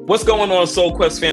What's going on, Soul Quest fam?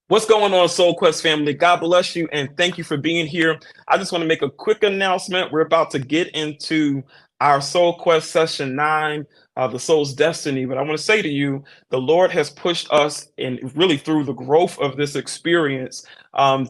What's going on, Soul Quest family? God bless you and thank you for being here. I just want to make a quick announcement. We're about to get into our Soul Quest session 9, the soul's destiny. But I want to say to you, the Lord has pushed us, and really through the growth of this experience,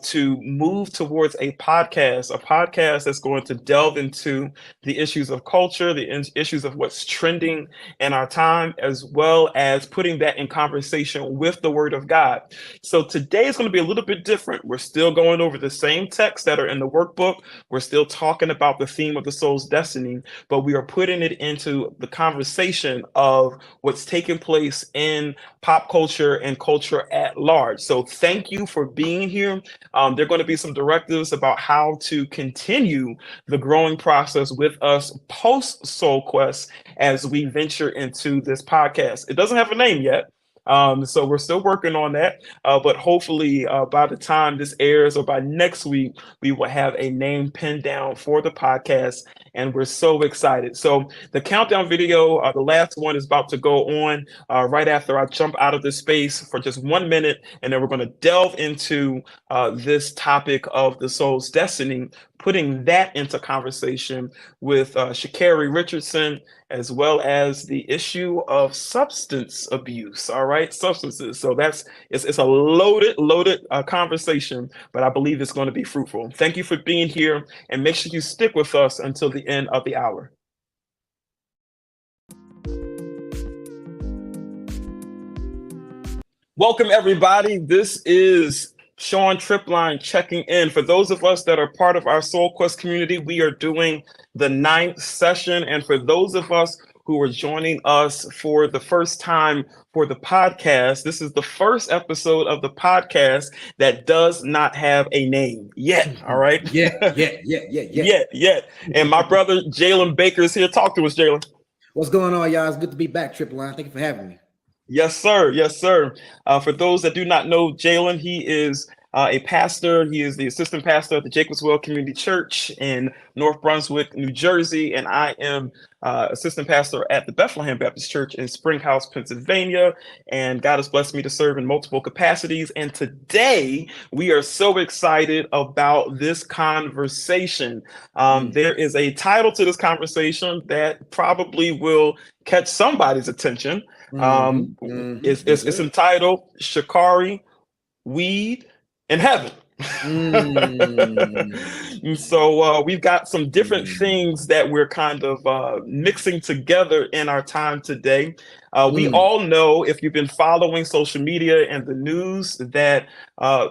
to move towards a podcast that's going to delve into the issues of culture, the issues of what's trending in our time, as well as putting that in conversation with the Word of God. So today is going to be a little bit different. We're still going over the same texts that are in the workbook. We're still talking about the theme of the soul's destiny, but we are putting it into the conversation of what's taking place in pop culture and culture at large. So thank you for being here. There are going to be some directives about how to continue the growing process with us post Soul Quest as we venture into this podcast. It doesn't have a name yet. So we're still working on that, but hopefully by the time this airs or by next week, we will have a name pinned down for the podcast, and we're so excited. So the countdown video, the last one is about to go on right after I jump out of this space for just 1 minute, and then we're going to delve into this topic of the soul's destiny, putting that into conversation with Sha'Carri Richardson, as well as the issue of substance abuse. All right, substances. So it's a loaded conversation, but I believe it's going to be fruitful. Thank you for being here, and make sure you stick with us until the end of the hour. Welcome, everybody. This is Sean Tripline checking in. For those of us that are part of our Soul Quest community, we are doing the 9th session. And for those of us who are joining us for the first time for the podcast, this is the first episode of the podcast that does not have a name yet. All right. Yeah. And my brother Jalen Baker is here. Talk to us, Jalen. What's going on, y'all? It's good to be back, Triple Line. Thank you for having me. Yes, sir. Yes, sir. For those that do not know Jalen, he is a pastor. He is the assistant pastor at the Jacobswell Community Church in North Brunswick, New Jersey, and I am assistant pastor at the Bethlehem Baptist Church in Springhouse, Pennsylvania. And God has blessed me to serve in multiple capacities. And today we are so excited about this conversation. Mm, There is a title to this conversation that probably will catch somebody's attention. It's Yes, sir. entitled Sha'Carri, Weed, in Heaven. And Mm, so we've got some different mm, things that we're kind of mixing together in our time today. We mm, all know, if you've been following social media and the news, that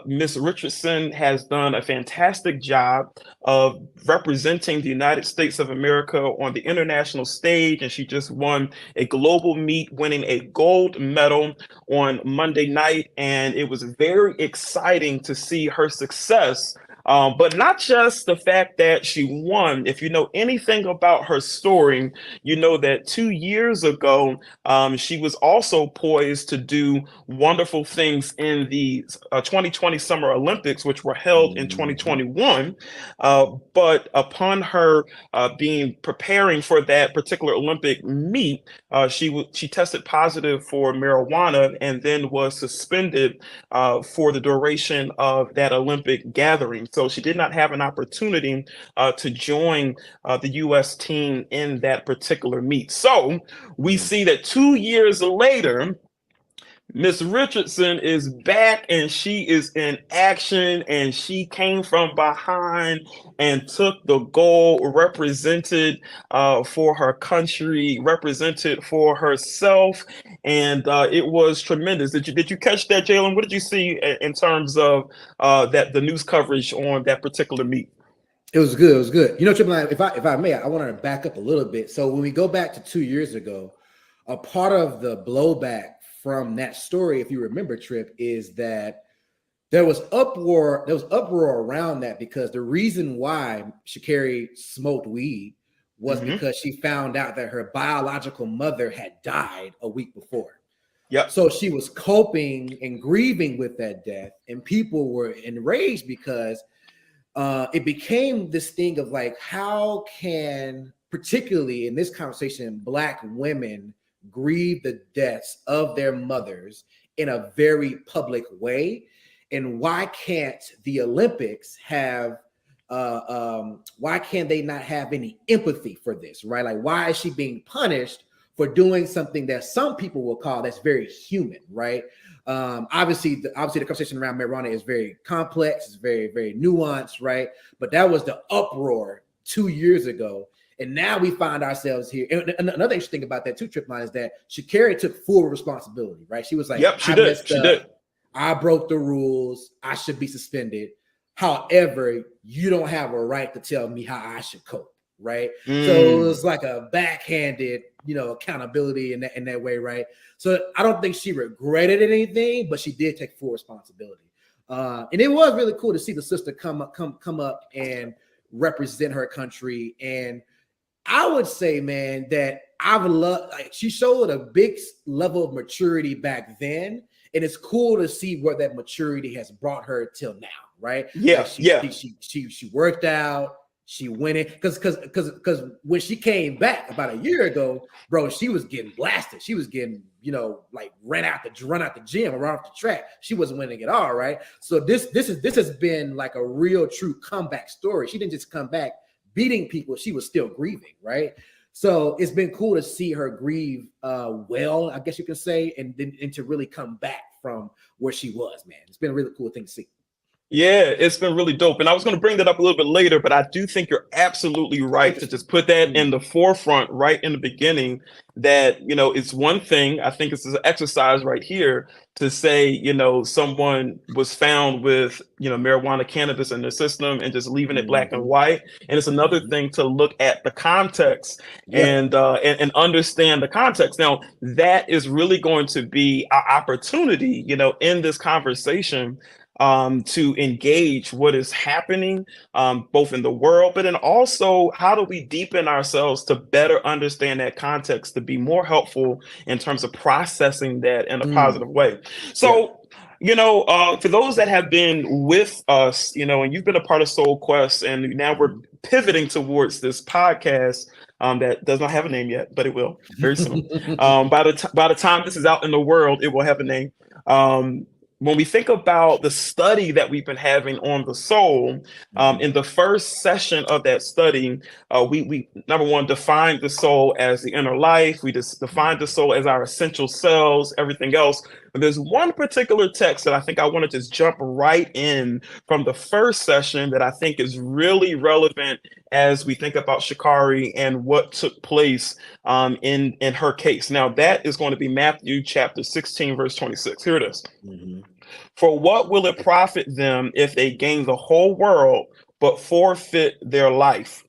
Miss Richardson has done a fantastic job of representing the United States of America on the international stage, and she just won a global meet, winning a gold medal on Monday night, and it was very exciting to see her success. But not just the fact that she won. If you know anything about her story, you know that 2 years ago, she was also poised to do wonderful things in the 2020 Summer Olympics, which were held in mhm, 2021. But upon her being preparing for that particular Olympic meet, she tested positive for marijuana and then was suspended for the duration of that Olympic gathering. So she did not have an opportunity to join the U.S. team in that particular meet. So we mm. see that 2 years later, Miss Richardson is back and she is in action, and she came from behind and took the goal, represented for her country, represented for herself, and it was tremendous. Did you catch that, Jalen? What did you see in terms of that the news coverage on that particular meet? It was good. It was good. You know, Triple Line, if I may, I want to back up a little bit. So when we go back to 2 years ago, a part of the blowback from that story, if you remember, Trip, is that there was uproar around that because the reason why Sha'Carri smoked weed was Hmm. because she found out that her biological mother had died a week before. Yep. So she was coping and grieving with that death, and people were enraged because it became this thing of like, how can, particularly in this conversation, Black women grieve the deaths of their mothers in a very public way? And why can't the Olympics have, why can't they not have any empathy for this, right? Like, why is she being punished for doing something that some people will call that's very human, right? Obviously, the conversation around marijuana is very complex, it's very nuanced, right? But that was the uproar 2 years ago, and now we find ourselves here. And another interesting about that too, Trip Line, is that Sha'Carri took full responsibility, right? She was like, Yep. She "I did. messed She did. up, I broke the rules, I should be suspended. However, you don't have a right to tell me how I should cope." Right. So it Mm. was like a backhanded, accountability in that way, right? So I don't think she regretted anything, but she did take full responsibility. And it was really cool to see the sister come up and represent her country. And I would say, man, that I've loved, like, she showed a big level of maturity back then. And it's cool to see where that maturity has brought her till now, right? Like Yeah. Yeah. she worked out, she went in because when she came back about a year ago, bro, she was getting blasted. She was getting, like run out the gym or run off the track. She wasn't winning at all, right? So this has been like a real true comeback story. She didn't just come back beating people, she was still grieving, right? So it's been cool to see her grieve well, I guess you can say, and to really come back from where she was, man. It's been a really cool thing to see. Yeah, it's been really dope. And I was going to bring that up a little bit later, but I do think you're absolutely right to Interesting. just put that Mm, in the forefront right in the beginning. That, it's one thing, I think it's an exercise right here to say, someone was found with, marijuana cannabis in their system and just leaving it black and mm-hmm, white. And it's another mm-hmm. thing to look at the context Yeah. and understand the context. Now, that is really going to be our opportunity, in this conversation to engage what is happening both in the world, but then also how do we deepen ourselves to better understand that context to be more helpful in terms of processing that in a Mm. positive way. Yeah. So, for those that have been with us, and you've been a part of Soul Quest, and now we're Mhm. pivoting towards this podcast that does not have a name yet, but it will very soon. By the time this is out in the world, it will have a name. Um, when we think about the study that we've been having on the soul, Mhm. in the first session of that study, we number one defined the soul as the inner life. We just defined the Mhm. soul as our essential selves, everything else. But there's one particular text that I think I want to just jump right in from the first session that I think is really relevant as we think about Sha'Carri and what took place in her case. Now, that is going to be Matthew chapter 16, verse 26. Here it is. Mhm. For what will it profit them if they gain the whole world but forfeit their life?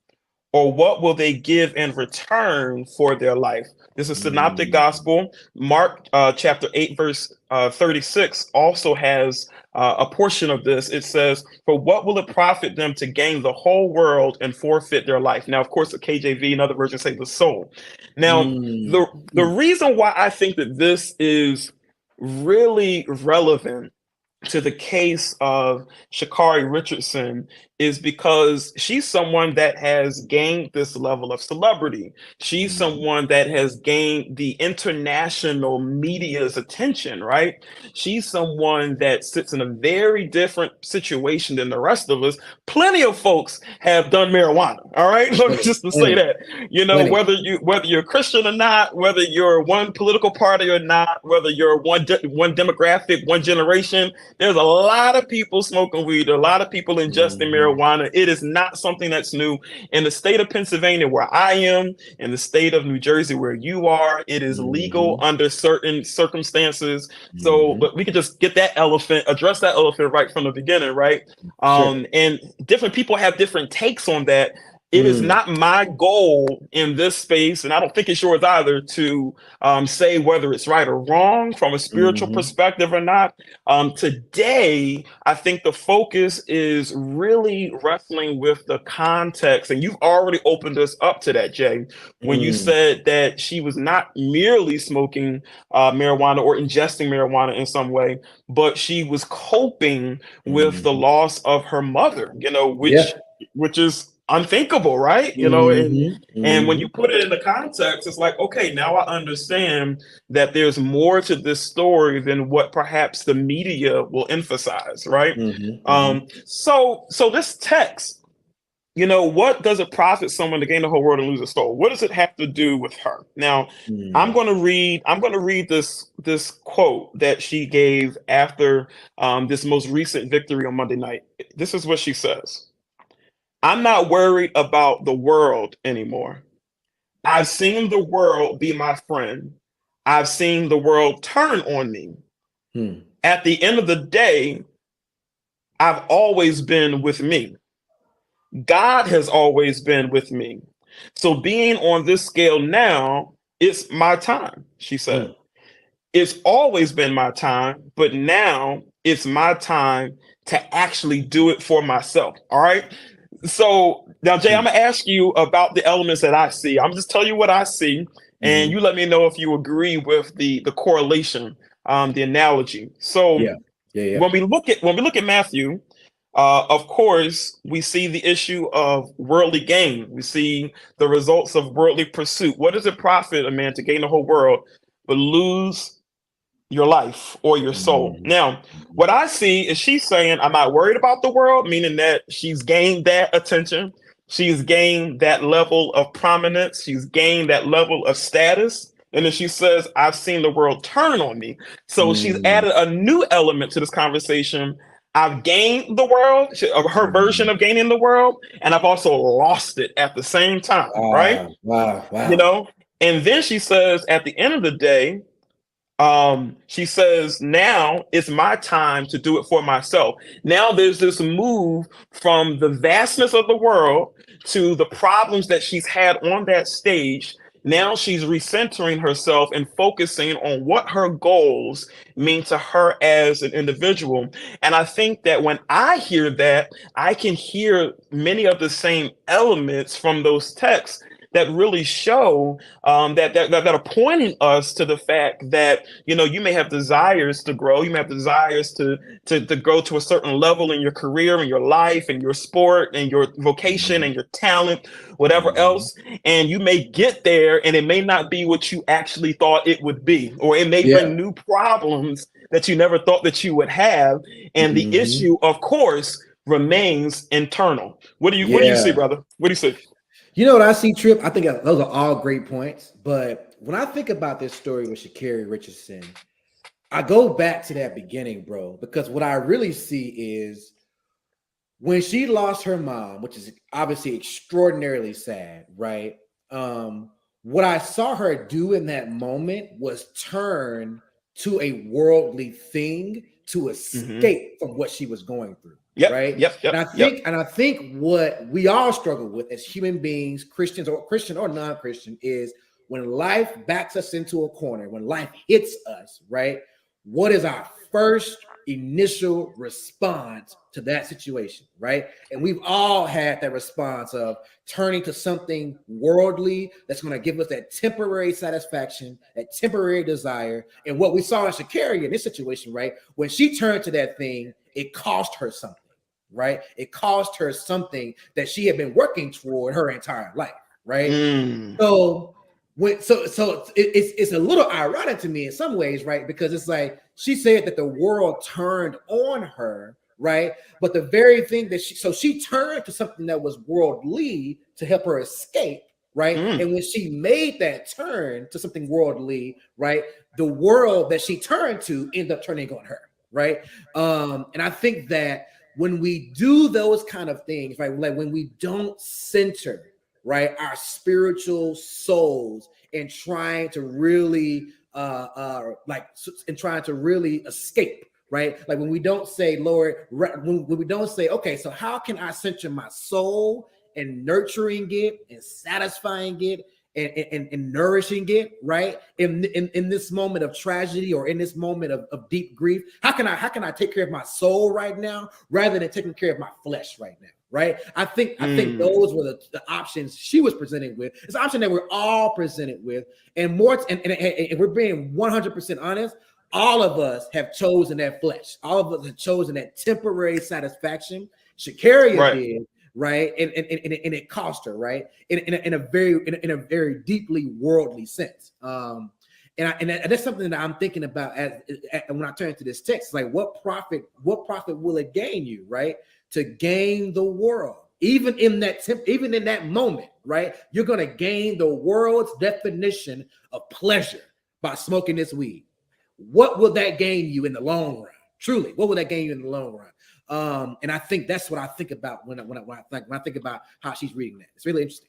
Or what will they give in return for their life? This is Synoptic Mhm. Gospel. Mark chapter 8, verse 36 also has a portion of this. It says, for what will it profit them to gain the whole world and forfeit their life? Now, of course, the KJV and other versions say the soul. Now, Mm. the reason why I think that this is really relevant to the case of Sha'Carri Richardson is because she's someone that has gained this level of celebrity. She's Mhm. someone that has gained the international media's attention, right? She's someone that sits in a very different situation than the rest of us. Plenty of folks have done marijuana, all right? Plenty, Just to say plenty, that, plenty. whether you're a Christian or not, whether you're one political party or not, whether you're one demographic, one generation, there's a lot of people smoking weed, a lot of people ingesting Mhm. marijuana. It is not something that's new. In the state of Pennsylvania, where I am, in the state of New Jersey, where you are, it is legal Mhm. under certain circumstances. So, Mhm. but we could just get that elephant, address that elephant right from the beginning, right? Sure. And different people have different takes on that. It is Mm. not my goal in this space, and I don't think it's yours either, to say whether it's right or wrong from a spiritual Mhm. perspective or not. Today, I think the focus is really wrestling with the context, and you've already opened us up to that, Jay, when you Mm. said that she was not merely smoking marijuana or ingesting marijuana in some way, but she was coping with the Mhm. loss of her mother, Yeah. which is unthinkable, right? Mhm. And when Mhm. you put it in the context, it's like, okay, now I understand that there's more to this story than what perhaps the media will emphasize, right? Mhm. Mhm. So this text, what does it profit someone to gain the whole world and lose a soul? What does it have to do with her? Now, Mm. I'm going to read this quote that she gave after this most recent victory on Monday night. This is what she says. I'm not worried about the world anymore. I've seen the world be my friend. I've seen the world turn on me. Hmm. At the end of the day, I've always been with me. God has always been with me. So being on this scale now, it's my time, she said. Hmm. It's always been my time, but now it's my time to actually do it for myself. All right. So now, Jay, I'm Hmm. gonna ask you about the elements that I see. I'm just tell you what I see, and Mhm. you let me know if you agree with the correlation, the analogy. So Yeah. Yeah. Yeah. when we look at Matthew, of course, we see the issue of worldly gain. We see the results of worldly pursuit. What does it profit a man to gain the whole world but lose your life or your soul? Mhm. Now, Mhm. what I see is she's saying, I'm not worried about the world, meaning that she's gained that attention. She's gained that level of prominence. She's gained that level of status. And then she says, I've seen the world turn on me. So she's Mm. added a new element to this conversation. I've gained the world, her version Mhm. of gaining the world, and I've also lost it at the same time, right? Wow. Wow. You Wow. know? And then she says, at the end of the day, she says, now it's my time to do it for myself. Now there's this move from the vastness of the world to the problems that she's had on that stage. Now she's recentering herself and focusing on what her goals mean to her as an individual. And I think that when I hear that, I can hear many of the same elements from those texts that really show that are pointing us to the fact that, you know, you may have desires to grow, you may have desires to grow to a certain level in your career, in your life, in your sport, in your vocation, Mhm. and your talent, whatever Mhm. else, and you may get there and it may not be what you actually thought it would be, or it may Yeah. bring new problems that you never thought that you would have, and the Mhm. issue, of course, remains internal. What do you see, Yeah. brother? What do you see? You know what I see, Trip? I think those are all great points. But when I think about this story with Sha'Carri Richardson, I go back to that beginning, bro, because what I really see is when she lost her mom, which is obviously extraordinarily sad, right? Um, what I saw her do in that moment was turn to a worldly thing to Hmm. escape from what she was going through, Yep, right? yep, And yep, I yep. think, and I think what we all struggle with as human beings, Christian or non-Christian, is when life backs us into a corner, when life hits us, right? What is our first initial response to that situation, right? And we've all had that response of turning to something worldly that's going to give us that temporary satisfaction, that temporary desire. And what we saw in Sha'Carri in this situation, right? When she turned to that thing, it cost her something, right? It cost her something that she had been working toward her entire life, right? Mm, So it's a little ironic to me in some ways, right? Because it's like she said that the world turned on her, right? But the very thing that she turned to something that was worldly to help her escape, right? mm, And when she made that turn to something worldly, right, the world that she turned to ended up turning on her, right? And I think that when we do those kind of things, right, like when we don't center, right, our spiritual souls and trying to really and trying to really escape, right? Like when we don't say, Lord, when we don't say, okay, so how can I center my soul and nurturing it and satisfying it and nourishing it, right? In this moment of tragedy or in this moment of deep grief, how can I take care of my soul right now rather than taking care of my flesh right now? Right. I think mm. those were the options she was presented with. It's an option that we're all presented with. And more and we're being 100% honest. All of us have chosen that flesh. All of us have chosen that temporary satisfaction. Sha'Carri Right. did, right? And it cost her, right? In a very deeply worldly sense. And that's something that I'm thinking about when I turn to this text. Like, what profit will it gain you, right? To gain the world, even in that moment, right? You're gonna gain the world's definition of pleasure by smoking this weed. What will that gain you in the long run? Truly, what will that gain you in the long run? And I think that's what I think about when I think about how she's reading that. It's really interesting.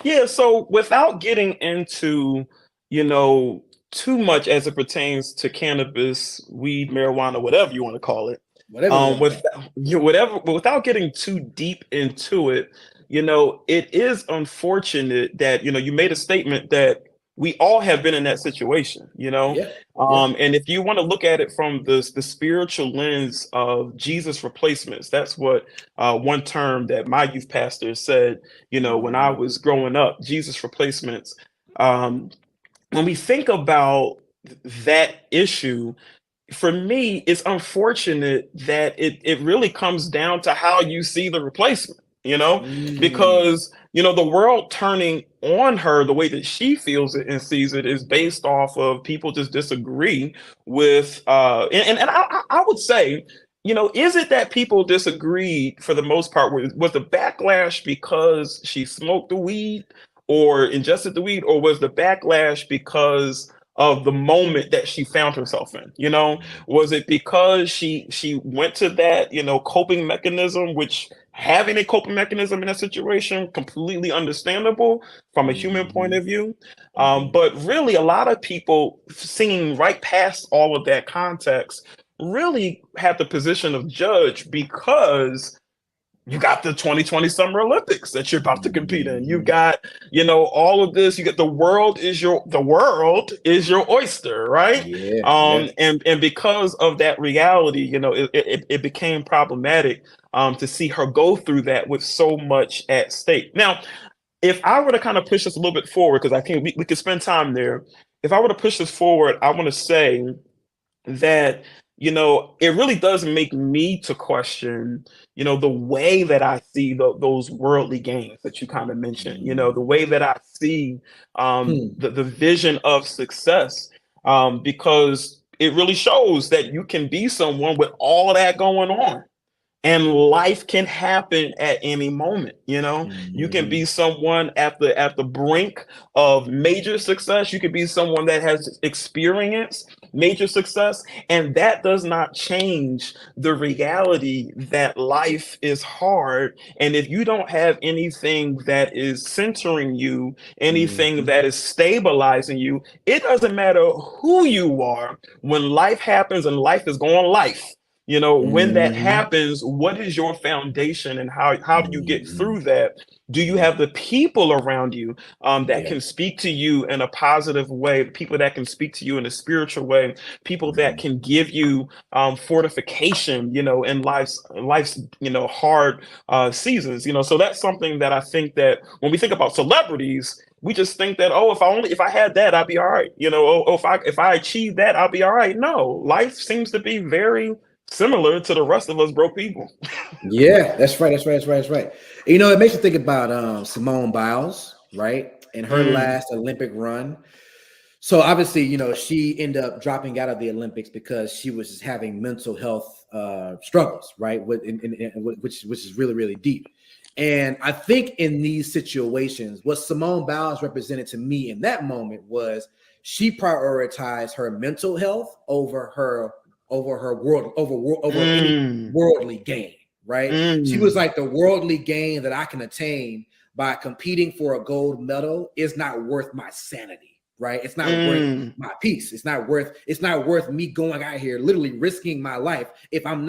Yeah, so without getting into, you know, too much as it pertains to cannabis, weed, marijuana, whatever you want to call it, Whatever you want to with call whatever, but without getting too deep into it, you know, it is unfortunate that, you know, you made a statement that we all have been in that situation, you it. know. Yeah, yeah. And if you want to look at it from the spiritual lens of Jesus replacements, that's what one term that my youth pastor said, you know, when I Mhm. was growing up, Jesus replacements. Um, when we think about that issue, for me, it's unfortunate that it really comes down to how you see the replacement, you know, Mm. because, you know, the world turning on her the way that she feels it and sees it is based off of people just disagree with, and I would say, you know, is it that people disagreed for the most part? Was the backlash because she smoked the weed or ingested the weed, or was the backlash because of the moment that she found herself in? You know, was it because she went to that, you know, coping mechanism, which having a coping mechanism in a situation completely understandable from a human point Mhm. of view, Mhm. but really a lot of people seeing right past all of that context really have the position of judge because you got the 2020 Summer Olympics that you're about to compete in. You've Mm-hmm. got, all of this. You get the world is your oyster, right? Yeah, yeah. And because of that reality, it became problematic to see her go through that with so much at stake. Now, if I were to kind of push this a little bit forward, because I think we could spend time there. If I were to push this forward, I want to say that it really does make me to question the way that I see those worldly gains that you kind of mentioned, the Mm. way that I see Hmm. the vision of success, because it really shows that you can be someone with all that going on, and life can happen at any moment. You can Mm-hmm. be someone at the brink of major success. You could be someone that has experienced major success, and that does not change the reality that life is hard. And if you don't have anything that is centering you, anything Mm-hmm. that is stabilizing you, it doesn't matter who you are. When life happens and life is going life, when that Mm-hmm. happens, what is your foundation, and how do you get Mm-hmm. through that? Do you have the people around you that Yeah. can speak to you in a positive way, people that can speak to you in a spiritual way, people that Mm-hmm. can give you fortification, in life's hard seasons, so that's something that I think that when we think about celebrities, we just think that, oh, if I had that, I'd be all right. Oh, if I achieved that, I'll be all right. No, life seems to be very similar to the rest of us broke people. Yeah, that's right. That's right. That's right. That's right. It makes you think about Simone Biles, right? And her Mm, last Olympic run. So obviously, she ended up dropping out of the Olympics because she was just having mental health struggles, right? Which is really, really deep. And I think in these situations, what Simone Biles represented to me in that moment was she prioritized her mental health over her over any mm, worldly gain, right? She was mm, like, the worldly gain that I can attain by competing for a gold medal is not worth my sanity, right? It's not worth mm, my peace. It's not worth me going out here literally risking my life if I'm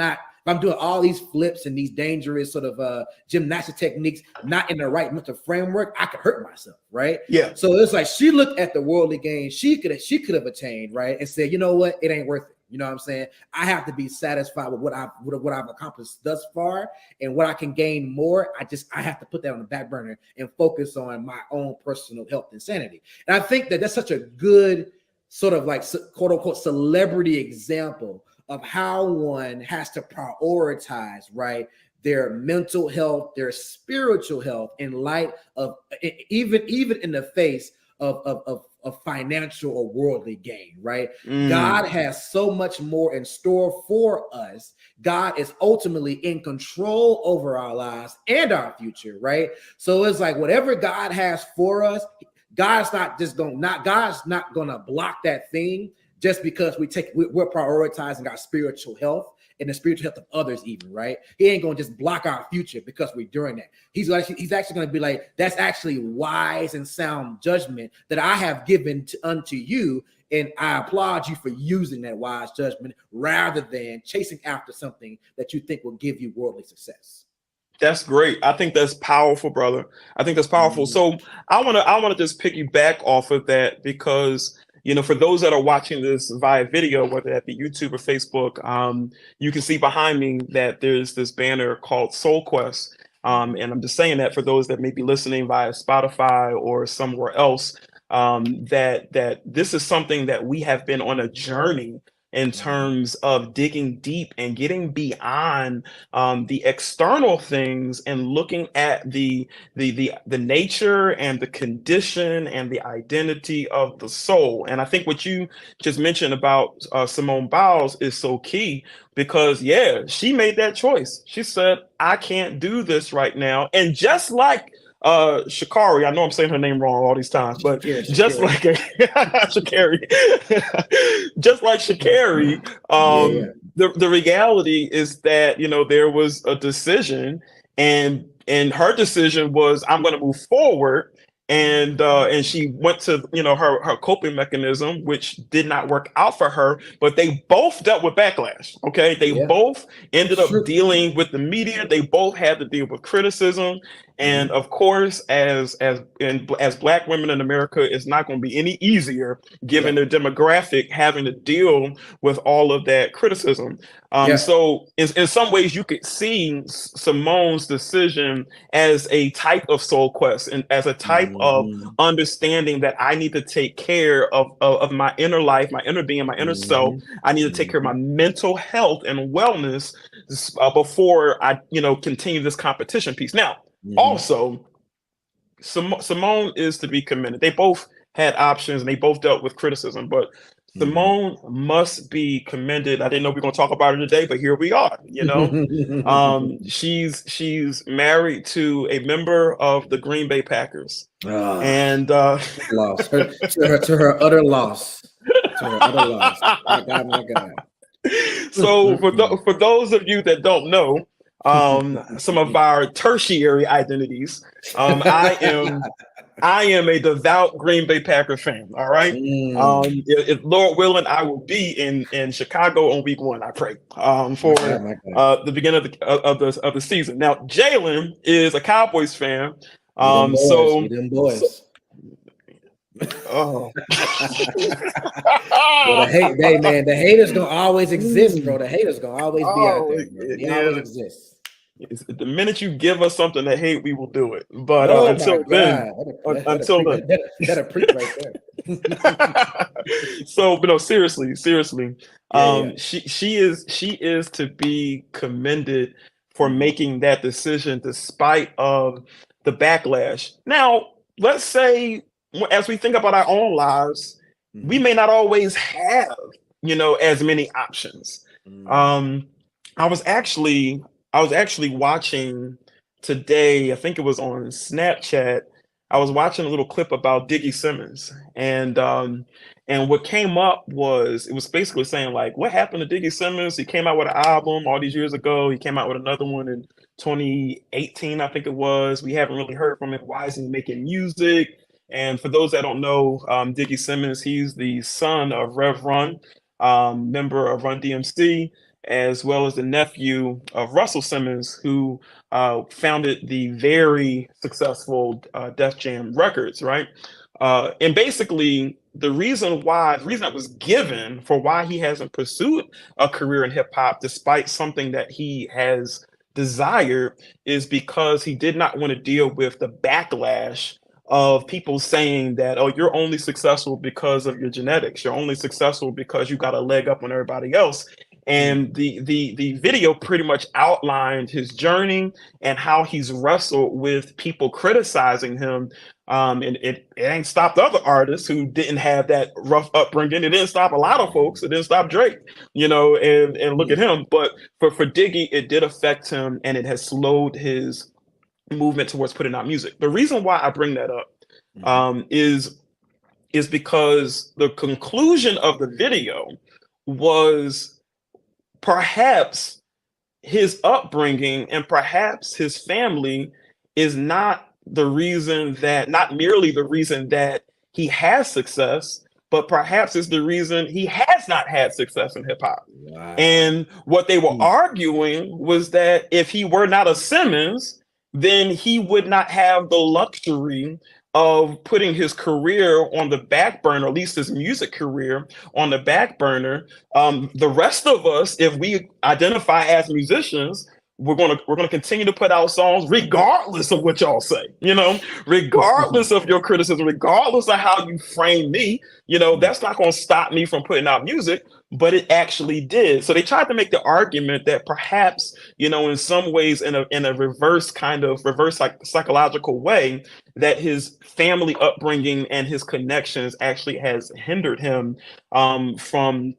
doing all these flips and these dangerous sort of gymnastic techniques not in the right mental framework. I could hurt myself, right? yeah. So it's like she looked at the worldly gain she could have attained, right, and said, you know what, it ain't worth it. You know what I'm saying? I have to be satisfied with what I've accomplished thus far, and what I can gain more. I have to put that on the back burner and focus on my own personal health and sanity. And I think that that's such a good sort of like quote unquote celebrity example of how one has to prioritize, right, their mental health, their spiritual health in light of even in the face of financial or worldly gain, right? God Mm, has so much more in store for us. God is ultimately in control over our lives and our future, right? So it's like whatever God has for us, God's not gonna block that thing just because we're prioritizing our spiritual health and the spiritual health of others, even, right? He ain't gonna just block our future because we're doing that. He's actually gonna be like, that's actually wise and sound judgment that I have given unto you, and I applaud you for using that wise judgment rather than chasing after something that you think will give you worldly success. that's great. I think that's powerful, brother. I think that's powerful. Mhm. So I wanna just piggyback off of that, because for those that are watching this via video, whether that be YouTube or Facebook, you can see behind me that there's this banner called Soul Quest. And I'm just saying that for those that may be listening via Spotify or somewhere else, that this is something that we have been on a journey in terms of digging deep and getting beyond the external things, and looking at the nature and the condition and the identity of the soul. And I think what you just mentioned about Simone Biles is so key, because yeah, she made that choice. She said, I can't do this right now. And just like Sha'Carri, I know I'm saying her name wrong all these times, but Shakira, just Shakira. like Sha'Carri, just like Sha'Carri, Yeah. the reality is that there was a decision, and her decision was, I'm going to move forward, and she went to her coping mechanism, which did not work out for her. But they both dealt with backlash. Okay, they Yeah, both ended it's up true. dealing with the media. They both had to deal with criticism, and Mhm. of course, as Black women in America, it's not going to be any easier given Yeah, their demographic having to deal with all of that criticism. yeah. So in some ways, you could see Simone's decision as a type of soul quest and as a type of Mhm. understanding that I need to take care of my inner life, my inner being, my inner self. Mhm. I need to take care of my Mhm. mental health and wellness before I, continue this competition piece. Now, Mhm. also, Simone is to be commended. They both had options and they both dealt with criticism, but Mhm. Simone must be commended. I didn't know we were going to talk about her today, but here we are. She's married to a member of the Green Bay Packers, Ah, and loss. Her to her utter loss. To her utter loss. My God, my God. so for those of you that don't know, some of our tertiary identities, I am a devout Green Bay Packer fan. All right. Mm. If Lord willing, I will be in Chicago on week 1. I pray My for God, my God. the beginning of the season. Now, Jalen is a Cowboys fan. We them boys. We So them so boys. oh. Well, man, the haters gonna always exist, bro. Mm. The haters gonna always be out Oh there, bro. They always yeah. exist. The minute you give us something to hate, we will do it. But Oh my until then, God, that'll until preach, then. that'll preach right there. So, but no, seriously, Yeah, yeah. she is to be commended for Mhm. making that decision despite of the backlash. Now, let's say as we think about our own lives, we Mhm. may not always have as many options. Mm. Um, I was actually I was actually watching today. I think it was on Snapchat. I was watching a little clip about Diggy Simmons, and what came up was it was basically saying like, what happened to Diggy Simmons? He came out with an album all these years ago. He came out with another one in 2018, I think it was. We haven't really heard from him. Why isn't he making music? And for those that don't know, Diggy Simmons, he's the son of Rev Run, member of Run DMC, as well as the nephew of Russell Simmons, who founded the very successful Def Jam Records, right? And basically, the reason that was given for why he hasn't pursued a career in hip hop, despite something that he has desired, is because he did not want to deal with the backlash of people saying that, oh, you're only successful because of your genetics. You're only successful because you got a leg up on everybody else. Mm. And the video pretty much outlined his journey and how he's wrestled with people criticizing him. And it ain't stopped other artists who didn't have that rough upbringing. It didn't stop a lot of folks. It didn't stop Drake, and look at Mm. him. But for Diggy, it did affect him and it has slowed his movement towards putting out music. The reason why I bring that up Mhm. is because the conclusion of the video was perhaps his upbringing and perhaps his family is not merely the reason that he has success, but perhaps is the reason he has not had success in hip hop. Wow. And what they were Mm. arguing was that if he were not a Simmons, then he would not have the luxury of putting his career on the back burner, at least his music career on the back burner. The rest of us, if we identify as musicians, we're gonna continue to put out songs regardless of what y'all say, regardless of your criticism, regardless of how you frame me, Mm. that's not gonna stop me from putting out music. But it actually did. So they tried to make the argument that perhaps, in some ways, in a reverse psychological way, that his family upbringing and his connections actually has hindered him from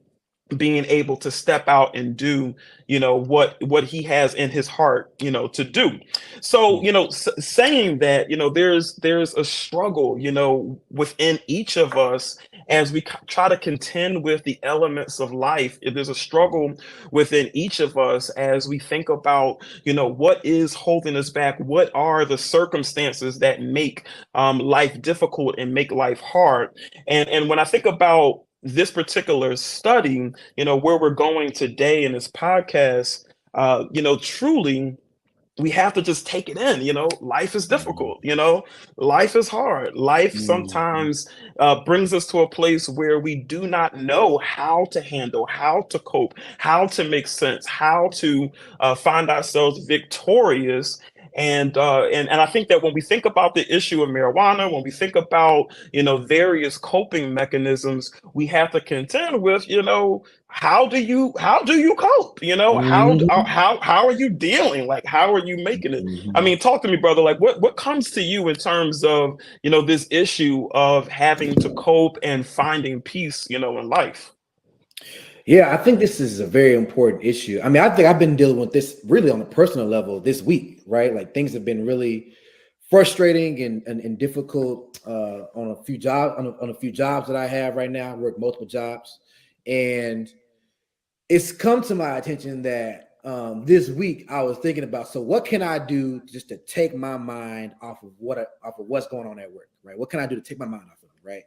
being able to step out and do, what he has in his heart, to do. So, saying that, there's a struggle, within each of us as we try to contend with the elements of life. There's a struggle within each of us as we think about, what is holding us back, what are the circumstances that make life difficult and make life hard. And when I think about this particular study, where we're going today in this podcast, truly we have to just take it in. Life is difficult. Life is hard. Life Mhm. sometimes brings us to a place where we do not know how to handle, how to cope, how to make sense, how to find ourselves victorious. And I think that when we think about the issue of marijuana, when we think about various coping mechanisms, we have to contend with how do you cope? Mhm. How are you dealing? Like, how are you making it? I Mhm. mean, talk to me, brother. Like, what comes to you in terms of this issue of having to cope and finding peace, in life? Yeah, I think this is a very important issue. I mean, I think I've been dealing with this really on a personal level this week, right? Like things have been really frustrating and difficult on a few jobs on a few jobs that I have right now. I work multiple jobs, and it's come to my attention that this week I was thinking about, so what can I do just to take my mind off of what's going on at work, right? What can I do to take my mind off of it, right?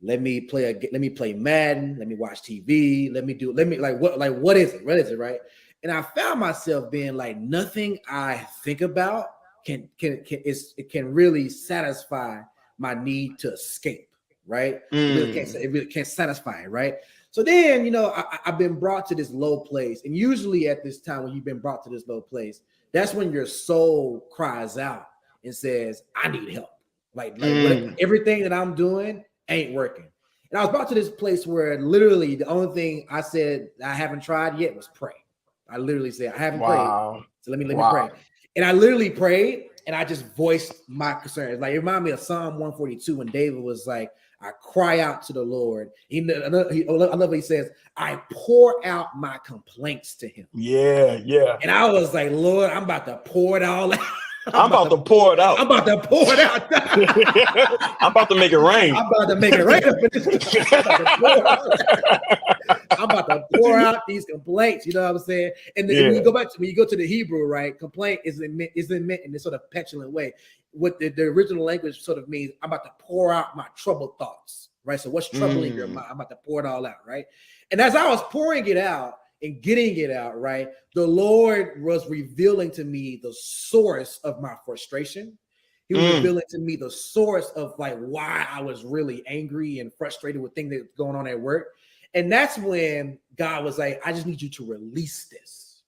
Let me play Madden, let me watch TV, let me what is it? What is it, right? And I found myself being like, nothing I think about it can really satisfy my need to escape, right? Mm, It really can't satisfy it, right? So then, I've been brought to this low place. And usually at this time, when you've been brought to this low place, that's when your soul cries out and says, I need help. Like what mm, everything that I'm doing ain't working. And I was brought to this place where literally the only thing I said I haven't tried yet was pray. I literally said, I haven't prayed. wow. So let me pray. Wow. And I literally prayed and I just voiced my concerns. Like it reminded me of Psalm 142 when David was like, I cry out to the Lord. I love what he says, I pour out my complaints to him. Yeah, yeah. And I was like, Lord, I'm about to pour it all out. I'm about to pour it I'm out. about to pour it out. I'm about to make it rain. I'm about to make it rain up in this. I'm about to pour out these complaints. You know what I'm saying? And when you Yeah. go to the Hebrew, right? Complaint isn't meant in this sort of petulant way. What the original language sort of means, I'm about to pour out my troubled thoughts, right? So what's troubling your Mm, mind? I'm about to pour it all out, right? And as I was pouring it out and getting it out, right, the Lord was revealing to me the source of my frustration. He was mm. revealing to me the source of like why I was really angry and frustrated with things that's going on at work. And that's when God was like, I just need you to release this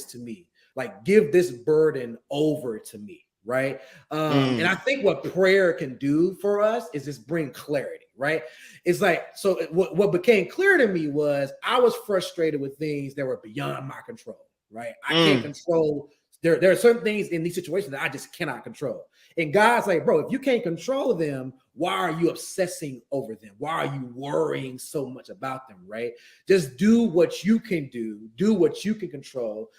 to me, like give this burden over to me, right? And I Mm, think what prayer can do for us is just bring clarity, right? It's like, so what became clear to me was I was frustrated with things that were beyond my control, right? I can't mm. control. There are certain things in these situations that I just cannot control. And God's like, bro, if you can't control them, why are you obsessing over them? Why are you worrying so much about them, right? Just do what you can do what you can control.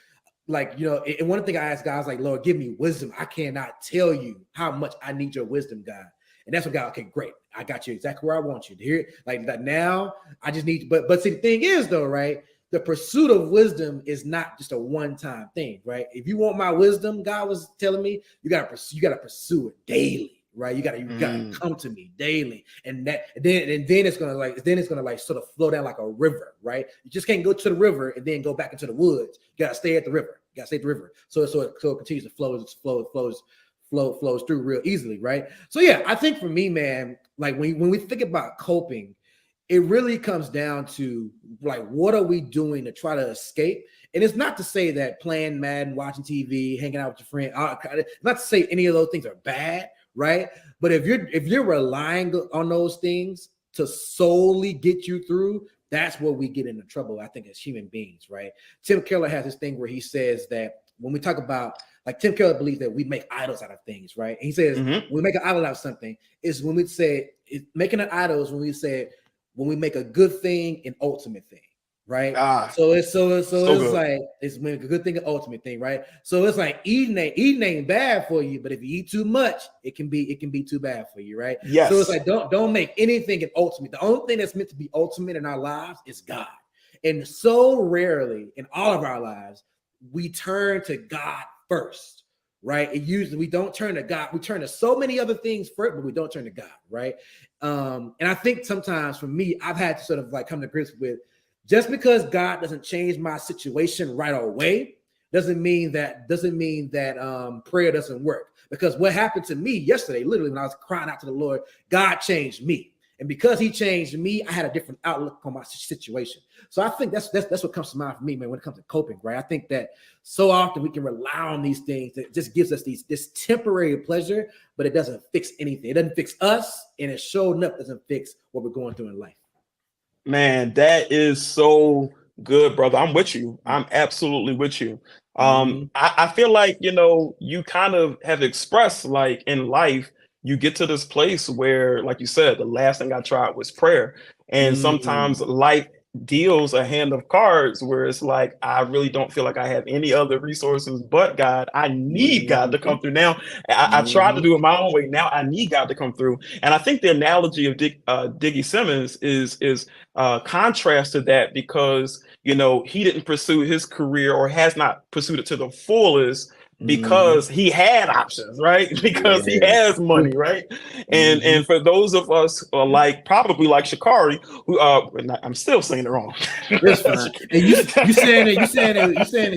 Like, and one thing I asked God, I was like, Lord, give me wisdom. I cannot tell you how much I need your wisdom, God. And that's what God, okay, great. I got you exactly where I want you to hear it. Like that now, I just need, but see, the thing is though, right? The pursuit of wisdom is not just a one-time thing, right? If you want my wisdom, God was telling me, you gotta pursue it daily, right? You gotta Mm. come to me daily, and then it's gonna like sort of flow down like a river, right? You just can't go to the river and then go back into the woods. You gotta stay at the river. You gotta stay at the river, so it continues to flows through real easily, right? So yeah, I think for me, man, like when we think about coping, it really comes down to like, what are we doing to try to escape? And it's not to say that playing Madden, watching TV, hanging out with your friend, not to say any of those things are bad, right? But if you're relying on those things to solely get you through, that's where we get into trouble, I think, as human beings, right? Tim Keller has this thing where he says that when we talk about, like, Tim Keller believes that we make idols out of things, right? And he says Mm-hmm. when we make an idol out of something is when we say making an idol is when we say when we make a good thing an ultimate thing. right? Ah, So so it's good. like it's a good thing, an ultimate thing, right? So it's like eating ain't bad for you, but if you eat too much, it can be too bad for you, right? So it's Yes. like don't make anything an ultimate. The only thing that's meant to be ultimate in our lives is God. And so rarely in all of our lives, we turn to God first, right? It usually we don't turn to God. We turn to so many other things first, but we don't turn to God, right? And I think sometimes for me, I've had to sort of like come to grips with just because God doesn't change my situation right away doesn't mean that prayer doesn't work. Because what happened to me yesterday, literally when I was crying out to the Lord, God changed me. And because he changed me, I had a different outlook on my situation. So I think that's what comes to mind for me, man, when it comes to coping, right? I think that so often we can rely on these things that just gives us this temporary pleasure, but it doesn't fix anything. It doesn't fix us, and it sure enough doesn't fix what we're going through in life. Man, that is so good, brother. I'm with you. I'm absolutely with you. Mm-hmm. I feel like, you kind of have expressed like in life, you get to this place where, like you said, the last thing I tried was prayer. And sometimes Mm-hmm. life deals a hand of cards where it's like, I really don't feel like I have any other resources but God. I need God to Mm-hmm. come through now. I tried to Mm-hmm. do it my own way. Now I need God to come through. And I think the analogy of Diggy Simmons is contrast to that because he didn't pursue his career or has not pursued it to the fullest Mm-hmm. because he had options, right? Because he Yeah. has money, right? And Mm-hmm. for those of us like probably like Sha'Carri, who I'm still saying it wrong. It's fine. And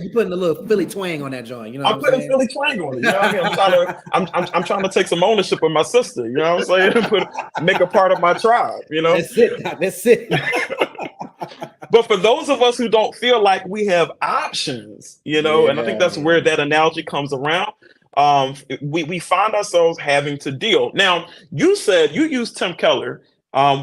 you putting a little Philly twang on that joint. You know what I'm I'm putting saying? Philly twang on it. You know what I mean? I'm trying to take some ownership of my sister. You know what I'm saying? Make her part of my tribe. That's it. Doc. That's it. But for those of us who don't feel like we have options, and I think Yeah, that's where man. that analogy comes around. We find ourselves having to deal. Now, you said you used Tim Keller,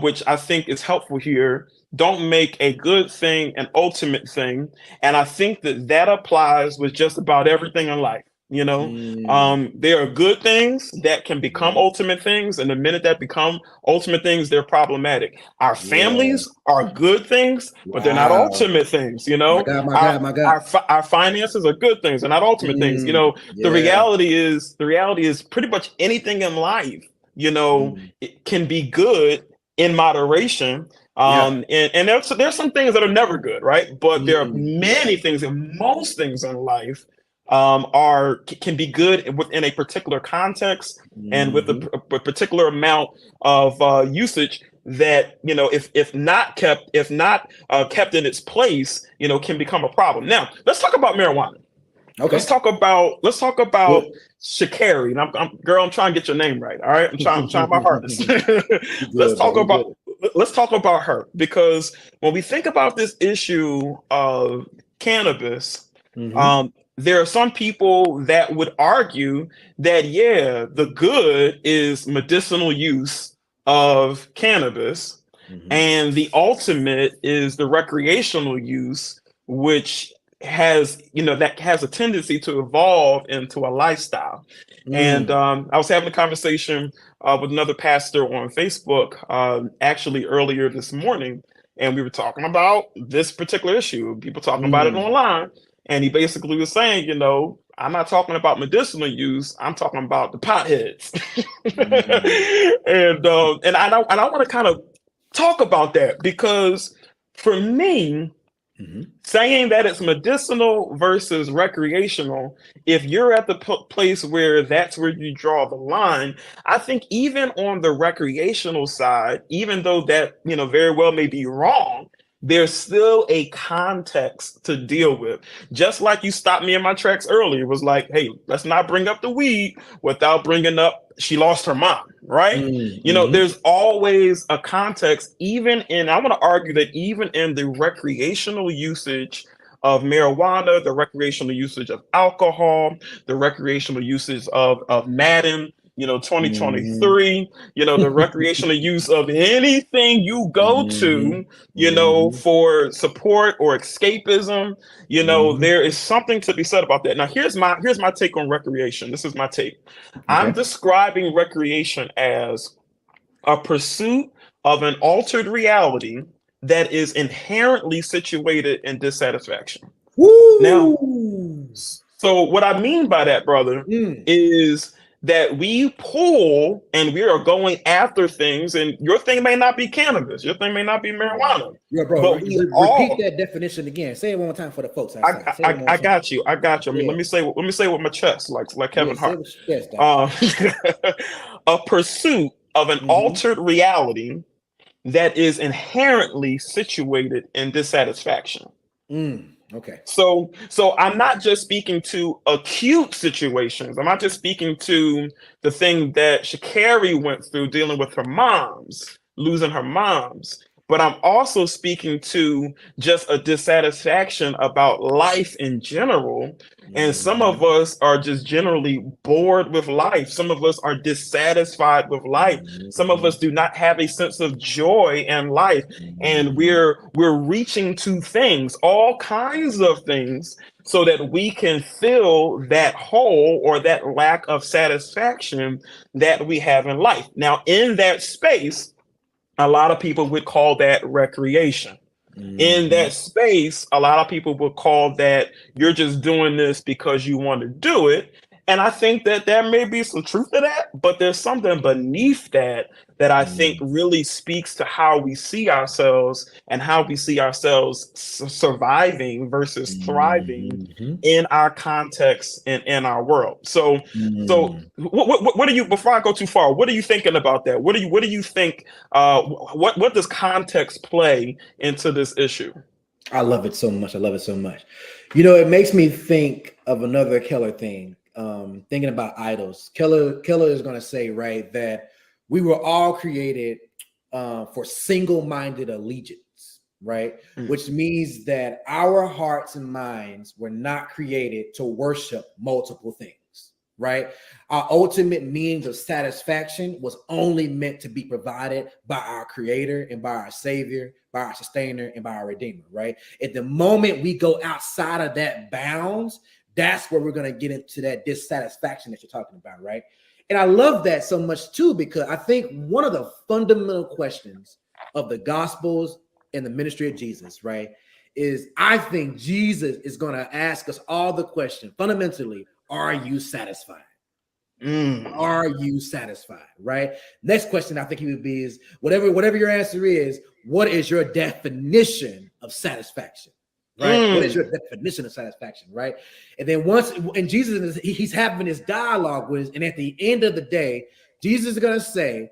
which I think is helpful here. Don't make a good thing an ultimate thing, and I think that applies with just about everything in life. Mm. There are good things that can become Mhm. ultimate things, and the minute that become ultimate things, they're problematic. Our Yeah. families are good things, but they're not Wow. ultimate things. My God, my Our God, my God. our finances are good things, they're not ultimate things. The Yeah. reality is pretty much anything in life, Mm. it can be good in moderation. Yeah. And there's some things that are never good, right? But there are Mm. many things, and most things in life are can be good within a particular context and with Mm-hmm. a particular amount of usage that if not kept in its place, can become a problem. Now let's talk about marijuana. Let's Okay. talk about let's talk Good. about Sha'Carri. And girl, I'm trying to get your name right. All right, I'm trying my hardest. You let's good, bro. talk You about good. let's talk about her because when we think about this issue of cannabis, Mm-hmm. there are some people that would argue that yeah, the good is medicinal use of cannabis, Mm-hmm. and the ultimate is the recreational use, which that has a tendency to evolve into a lifestyle. And Mm. I was having a conversation with another pastor on Facebook actually earlier this morning, and we were talking about this particular issue. People talking about it Mm. online, and he basically was saying, I'm not talking about medicinal use. I'm talking about the potheads, Mm. and I want to kind of talk about that because for me, Mm-hmm. saying that it's medicinal versus recreational, if you're at the place where that's where you draw the line, I think even on the recreational side, even though that very well may be wrong, there's still a context to deal with. Just like you stopped me in my tracks earlier, was like, hey, let's not bring up the weed without bringing up she lost her mom, right? Mm-hmm. There's always a context, I want to argue that even in the recreational usage of marijuana, the recreational usage of alcohol, the recreational usage of Madden, Mm-hmm. 2023, the recreational use of anything you go Mm-hmm. to, Mm-hmm. for support or escapism, Mm-hmm. there is something to be said about that. Now, here's my take on recreation. This is my take. I'm Okay. describing recreation as a pursuit of an altered reality that is inherently situated in dissatisfaction. Now, Woo! so what I mean by that, brother, Mm. is that we pull and we are going after things, and your thing may not be cannabis, your thing may not be marijuana, Yeah, bro. but we Repeat all. that definition again. Say it one more time for the folks outside. Say it one more I time. got you. I got you. I mean, Yeah. let me say with my chest, like Yeah. Kevin Say it Hart. with your chest, dog. Um, a pursuit of an Mm-hmm. altered reality that is inherently situated in dissatisfaction. Okay. So I'm not just speaking to acute situations. I'm not just speaking to the thing that Sha'Carri went through dealing with her moms, losing her moms. But I'm also speaking to just a dissatisfaction about life in general. And some of Mm-hmm. us are just generally bored with life. Some of us are dissatisfied with life. Some of Mm-hmm. us do not have a sense of joy in life, and Mm-hmm. we're reaching to things, all kinds of things, so that we can fill that hole or that lack of satisfaction that we have in life. Now, in that space, a lot of people would call that recreation. In Mm-hmm. that space, a lot of people would call that you're just doing this because you want to do it. And I think that there may be some truth to that, but there's something beneath that that I think really speaks to how we see ourselves and how we see ourselves surviving versus thriving Mm-hmm. in our context and in our world. So Mm. what do you, before I go too far, what are you thinking about that? What do you think? What does context play into this issue? I love it so much. I love it so much. You know, it makes me think of another Keller thing. Thinking about idols. Keller is going to say, right, that we were all created for single-minded allegiance, right? Mm, Which means that our hearts and minds were not created to worship multiple things, right? Our ultimate means of satisfaction was only meant to be provided by our creator and by our savior, by our sustainer and by our redeemer, right? At the moment we go outside of that bounds, that's where we're going to get into that dissatisfaction that you're talking about, right? And I love that so much too, because I think one of the fundamental questions of the gospels and the ministry of Jesus, right, is I think Jesus is going to ask us all the question fundamentally, are you satisfied? mm, Are you satisfied? Right. Next question I think he would be is whatever your answer is, what is your definition of satisfaction? Right. What is mm. your definition of satisfaction? Right. And then and Jesus he's having this dialogue with us, and at the end of the day, Jesus is going to say,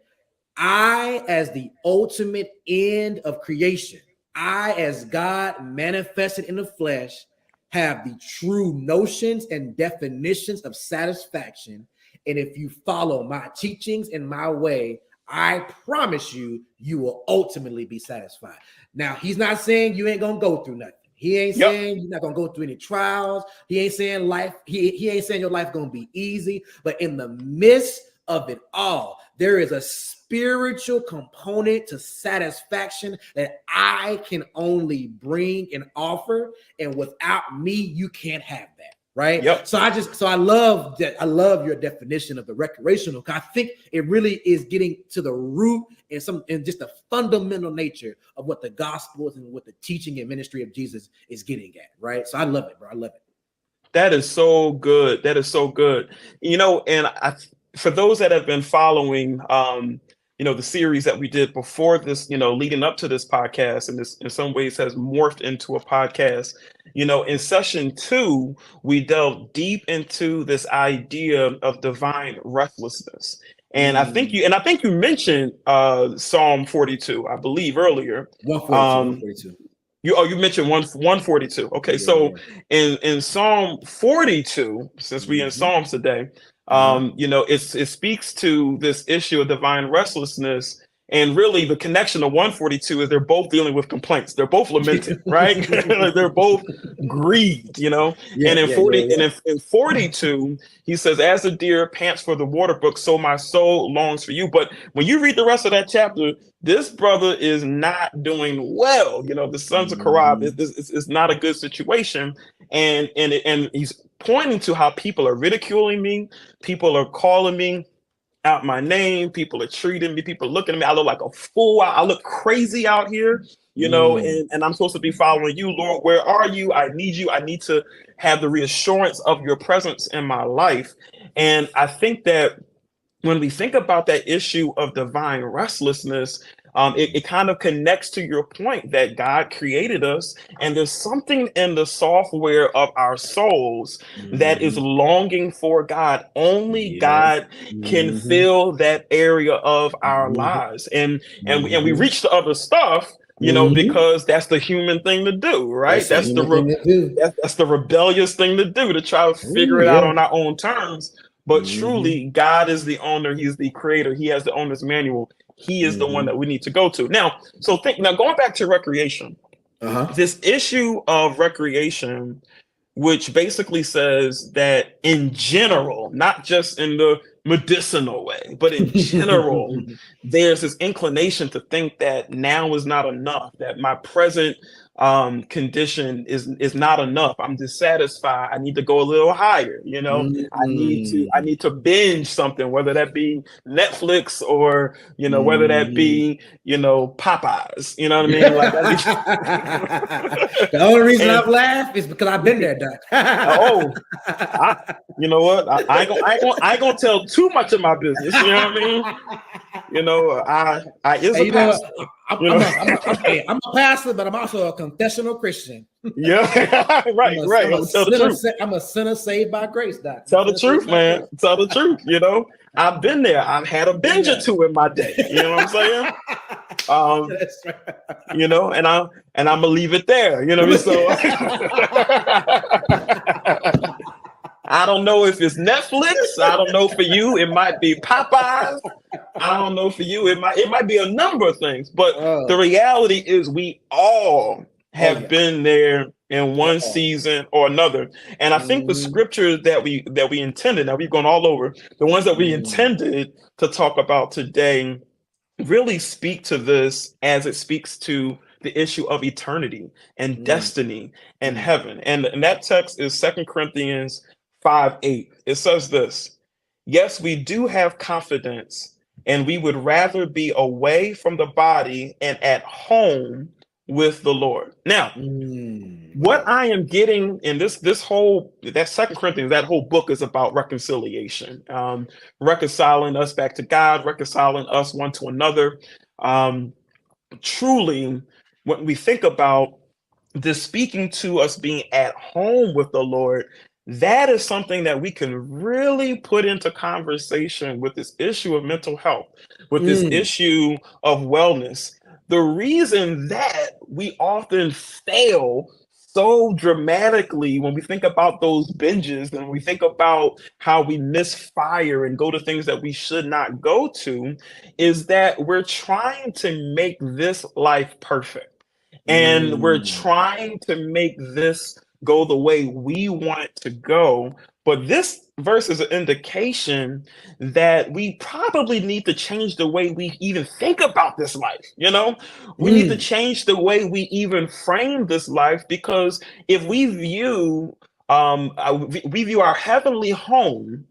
I, as the ultimate end of creation, I, as God manifested in the flesh, have the true notions and definitions of satisfaction. And if you follow my teachings and my way, I promise you, you will ultimately be satisfied. Now, he's not saying you ain't gonna go through nothing. He ain't Yep. saying you're not gonna go through any trials. He ain't saying life. He ain't saying your life gonna be easy. But in the midst of it all, there is a spiritual component to satisfaction that I can only bring and offer, and without me, you can't have that. Right. Yep. So I love that. I love your definition of the recreational. I think it really is getting to the root and just the fundamental nature of what the gospel and what the teaching and ministry of Jesus is getting at. Right. So I love it, bro. I love it. That is so good. That is so good. And for those that have been following, the series that we did before this, leading up to this podcast, and this in some ways has morphed into a podcast. In session 2, we delved deep into this idea of divine restlessness. And I think you mentioned Psalm 42, I believe earlier. 142, 142. You mentioned 142. Okay, Yeah, so yeah. in Psalm 42, since we in Mm-hmm. Psalms today, Uh-huh. it speaks to this issue of divine restlessness, and really the connection to 142 is they're both dealing with complaints. They're both lamenting, right? They're both grieved, Yeah, And in yeah, 40 yeah, and in 42, he says, "As the deer pants for the water brook, so my soul longs for you." But when you read the rest of that chapter, this brother is not doing well. The sons of Korah Mm-hmm. is not a good situation, and he's pointing to how people are ridiculing me, people are calling me out my name. People are treating me. People are looking at me. I look like a fool. I look crazy out here, Mm. and I'm supposed to be following you, Lord. Where are you? I need you. I need to have the reassurance of your presence in my life. And I think that when we think about that issue of divine restlessness, it kind of connects to your point that God created us, and there's something in the software of our souls that is Mhm. longing for God. Only Yeah. God can Mhm. fill that area of our Mhm. lives, and we Mhm. reach the other stuff, Mhm. because that's the human thing to do, right? That's a human thing to do. That's the rebellious thing to do, to try to Oh figure it out yeah. on our own terms. But Mhm. truly, God is the owner. He's the creator. He has the owner's manual. He is the one Mhm. that we need to go to. Now going back to recreation, Uh-huh. this issue of recreation, which basically says that in general, not just in the medicinal way, but in general, there's this inclination to think that now is not enough, that my present condition is not enough. I'm dissatisfied. I need to go a little higher. I Mm. need to binge something, whether that be Netflix or whether that Mhm. be Popeyes. You know what I mean? Like I need. The only reason And I've laughed is because I've been there, Doc. oh, I, you know what? I ain't gonna tell too much of my business. You know what I mean? I is Hey, a you know what? pastor. I'm, You I'm, know, a, I'm, a, I'm, hey, I'm a pastor, but I'm also a confessional Christian. yeah, I'm right, a, right. I'm I'm a gonna tell the sinner. truth. I'm a sinner saved by grace, Doc. I'm a Tell the sinner saved truth, by man. grace. Tell the truth. I've been there. I've had a binge or Yeah. two in my day. You know what I'm saying? Um, That's right. and I'm gonna leave it there. You know what I mean? So I don't know if it's Netflix. I don't know for you. It might be Popeyes. I don't know for you. It might be a number of things. But the Oh, reality is we all oh have yeah. been there in one Oh. season or another. And I think the Mhm. scriptures that we intended, now we've gone all over, the ones that we Mm. intended to talk about today really speak to this as it speaks to the issue of eternity and Mm. destiny and Mm. heaven. And that text is 2 Corinthians 5:8. It says this: Yes, we do have confidence, and we would rather be away from the body and at home with the Lord. Now, Mm. what I am getting in this whole that Second Corinthians, that whole book is about reconciliation, reconciling us back to God, reconciling us one to another. Um, Truly, when we think about this speaking to us being at home with the Lord, that is something that we can really put into conversation with this issue of mental health, with this Mm. issue of wellness. The reason that we often fail so dramatically when we think about those binges and we think about how we misfire and go to things that we should not go to is that we're trying to make this life perfect, and we're Mm. trying to make this go the way we want it to go. But this verse is an indication that we probably need to change the way we even think about this life. We need to Mm. change the way we even frame this life, because if we view our heavenly home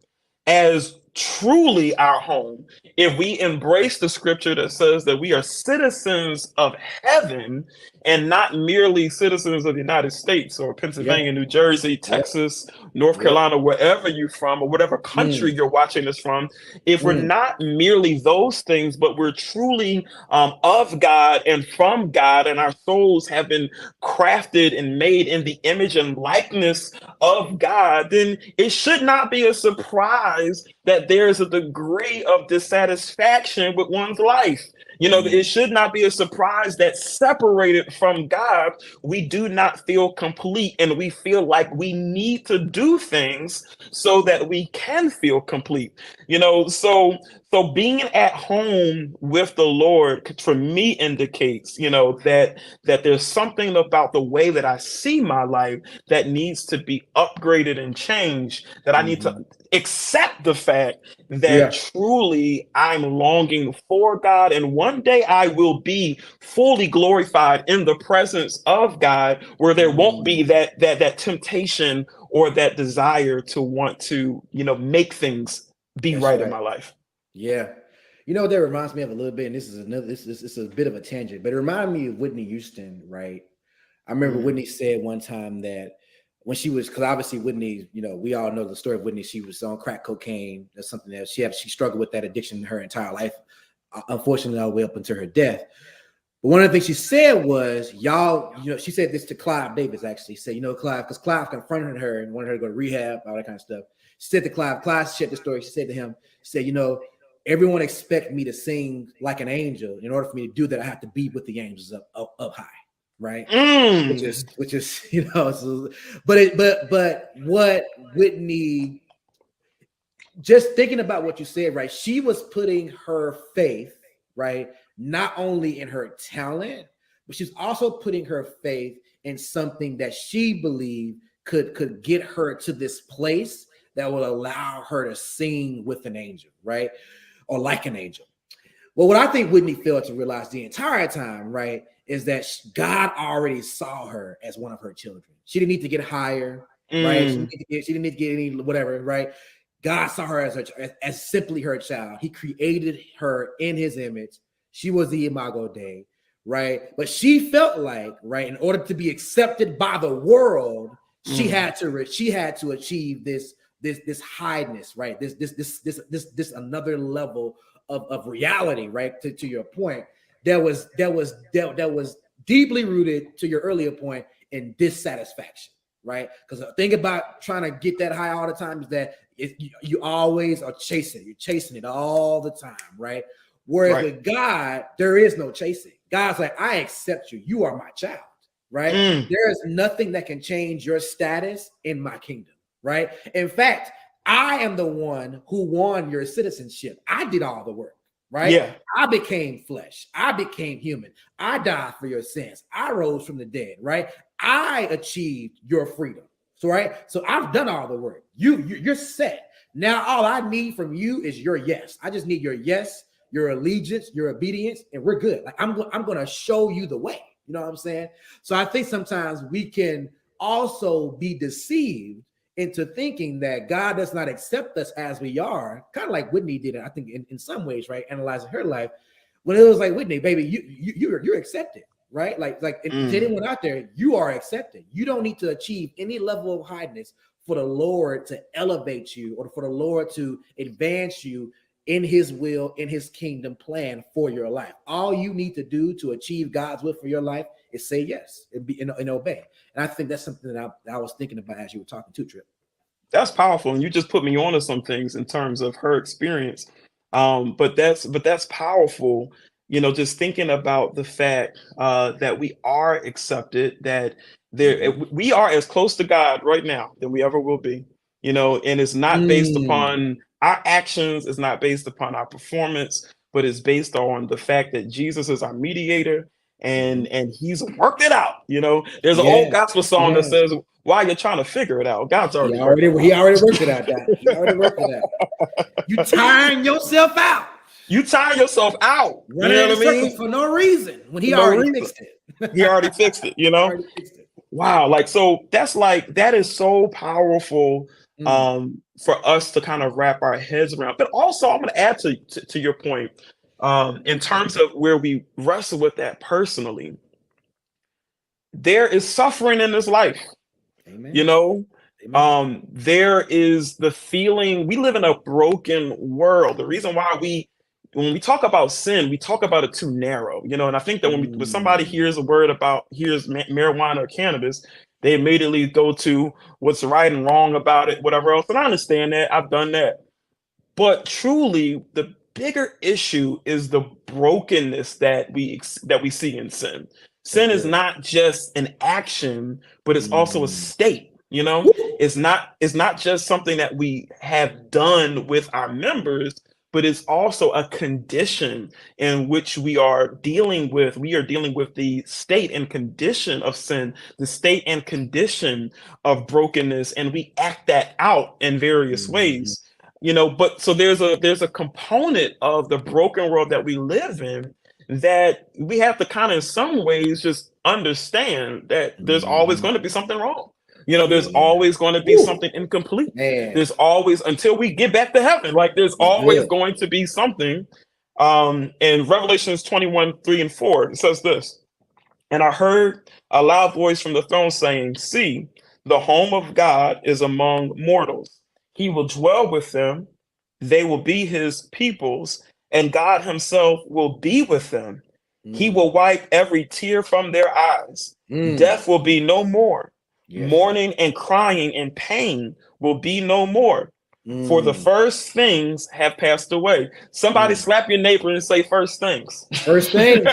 as truly our home, if we embrace the scripture that says that we are citizens of heaven and not merely citizens of the United States or Yep. Pennsylvania, New Jersey, Yep. Texas, North Yep. Carolina, wherever you're from, or whatever country Mm. you're watching this from, if we're Mm. not merely those things, but we're truly of God and from God, and our souls have been crafted and made in the image and likeness of God, then it should not be a surprise that there's a degree of dissatisfaction with one's life. It Mm. should not be a surprise that separated from God, we do not feel complete, and we feel like we need to do things so that we can feel complete. So being at home with the Lord for me indicates, that there's something about the way that I see my life that needs to be upgraded and changed, that I need to Mhm. accept the fact that Yeah. truly I'm longing for God, and one day I will be fully glorified in the presence of God, where there won't be Mm. that temptation or that desire to want to make things be That's right in right. my life. Yeah. You know what that reminds me of a little bit, and this is a bit of a tangent, but it reminded me of Whitney Houston, right? I remember Mm. Whitney said one time that when she was, because obviously Whitney, we all know the story of Whitney. She was on crack cocaine. That's something that she struggled with that addiction her entire life, unfortunately, all the way up until her death. But one of the things she said was, y'all, she said this to Clive Davis, actually. She said, Clive, because Clive confronted her and wanted her to go to rehab, all that kind of stuff. She said to Clive shared the story. She said to him, she said, everyone expects me to sing like an angel. In order for me to do that, I have to be with the angels up high, right? Which Mm. is but what Whitney, just thinking about what you said, right? She was putting her faith, right, not only in her talent, but she's also putting her faith in something that she believed could get her to this place that will allow her to sing with an angel, right? Or like an angel. Well, what I think Whitney failed to realize the entire time, right, is that God already saw her as one of her children. She didn't need to get higher, right? Mm. She didn't need to get any whatever, right? God saw her as simply her child. He created her in His image. She was the Imago Dei, right? But she felt like, right, in order to be accepted by the world, she had to achieve this highness, right? This another level of reality, right? To your point, that was deeply rooted, to your earlier point, in dissatisfaction, right? Because the thing about trying to get that high all the time is that you always are chasing. You're chasing it all the time, right? Whereas with God, there is no chasing. God's like, I accept you. You are my child, right? There is nothing that can change your status in my kingdom, right? In fact, I am the one who won your citizenship. I did all the work, right? Yeah. I became flesh. I became human. I died for your sins. I rose from the dead, right? I achieved your freedom. So, right. So I've done all the work. You're set. Now all I need from you is your yes. I just need your yes, your allegiance, your obedience, and we're good. Like I'm going to show you the way. You know what I'm saying? So I think sometimes we can also be deceived into thinking that God does not accept us as we are, kind of like Whitney did it, I think, in some ways, right? Analyzing her life, when it was like, Whitney, baby, you're accepted, right? Like to anyone out there, you are accepted. You don't need to achieve any level of highness for the Lord to elevate you or for the Lord to advance you in His will, in His kingdom plan for your life. All you need to do to achieve God's will for your life is say yes and obey. And I think that's something that I was thinking about as you were talking to Trip. That's powerful, and you just put me onto some things in terms of her experience. But that's powerful. Just thinking about the fact that we are accepted, that we are as close to God right now than we ever will be. And it's not based upon our actions, it's not based upon our performance, but it's based on the fact that Jesus is our mediator and He's worked it out. There's an old Yes, gospel song that yes. says, "While you're trying to figure it out, God's He already worked already it he out." already worked it out, Doc. He already worked it out. You tiring yourself out, You tire yourself out. You running know in what I circles mean? for no reason when For he no already reason. fixed it. He already fixed it. Already fixed it. Wow. So that is so powerful for us to kind of wrap our heads around. But also, I'm going to add to your point in terms of where we wrestle with that personally. There is suffering in this life. you Amen. know Amen. there is the feeling we live in a broken world. The reason why when we talk about sin, we talk about it too narrow, and I think that when somebody hears a word about marijuana or cannabis, they immediately go to what's right and wrong about it, whatever else. And I understand that, I've done that. But truly, the bigger issue is the brokenness that we see in sin. That's Sin is good. not just an action, but it's also a state. Woo. It's not just something that we have done with our members, but it's also a condition in which we are dealing with. We are dealing with the state and condition of sin, the state and condition of brokenness, and we act that out in various Mhm. ways. But so there's a component of the broken world that we live in that we have to kind of in some ways just understand that there's always Mhm. going to be something wrong. There's Yeah. always going to be Woo, something incomplete. man, There's always, until we get back to heaven, like there's that's always good. going to be something. In Revelations 21, 3 and 4, it says this. And I heard a loud voice from the throne saying, see, the home of God is among mortals. He will dwell with them. They will be his peoples, and God himself will be with them. He Mm, will wipe every tear from their eyes. mm. Death will be no more. Yes, Lord. Mourning and crying and pain will be no more. For the Mm, first things have passed away. Somebody mm. slap your neighbor and say, first things. First things,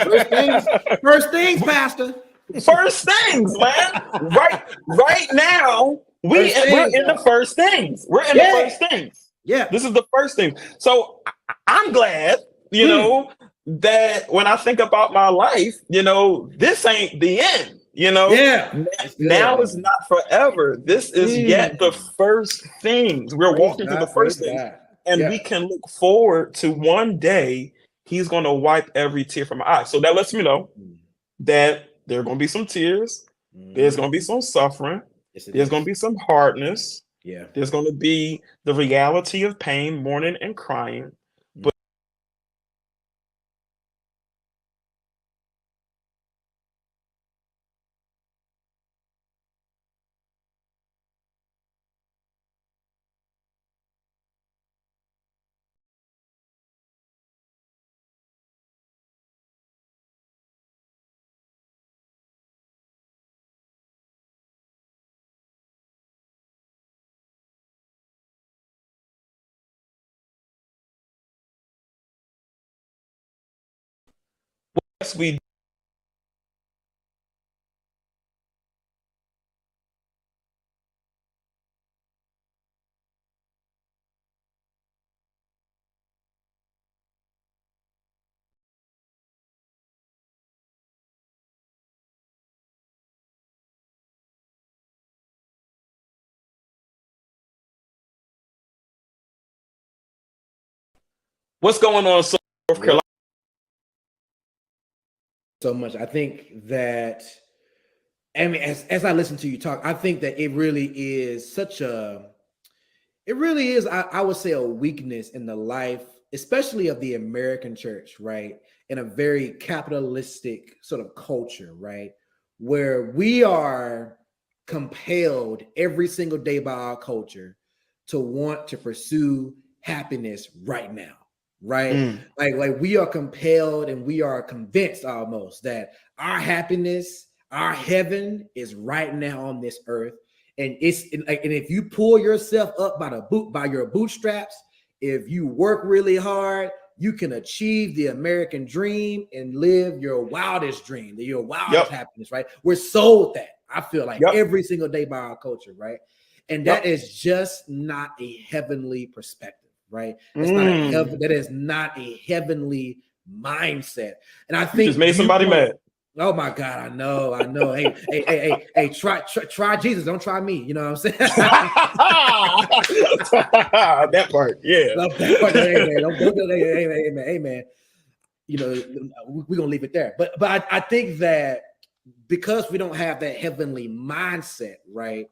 Pastor. First things, man. Right now, First we're things, in the y'all. first things. We're in the Yeah, first things. yeah. This is the first thing. So I'm glad, Mm. that when I think about my life, this ain't the end. Yeah. It's good, Now is man. not forever. This is yet the Mm. first things. We're Praise walking through the God. Praise first things, God. and we Yeah. can look forward to one day he's going to wipe every tear from our eyes. So that lets me know Mm. that there are going to be some tears, there's going to be Mhm. some suffering, Yes, it there's going to is. be some hardness, Yeah. there's going to be the reality of pain, mourning, and crying. Mm. But yes, we. What's going on, North Yep. Carolina? So much. I think that, I mean, as I listen to you talk, I think that it really is such a, it really is, I would say, a weakness in the life, especially of the American church, right? In a very capitalistic sort of culture, right? Where we are compelled every single day by our culture to want to pursue happiness right now, right? Mm, Like we are compelled and we are convinced almost that our happiness, our heaven is right now on this earth, and and if you pull yourself up by your bootstraps, if you work really hard, you can achieve the American dream and live your wildest dream, your wildest yep, happiness, right? We're sold that, I feel like, yep, every single day by our culture, right? And that yep. is just not a heavenly perspective, right? Mm, That is not a heavenly mindset. And I you just think made you somebody point. mad. Oh my God, I know, I know. Hey, try Jesus, don't try me. You know what I'm saying? That part, yeah. Love that part. Hey man, don't hey man. You know, we're gonna leave it there. But I think that because we don't have that heavenly mindset, right?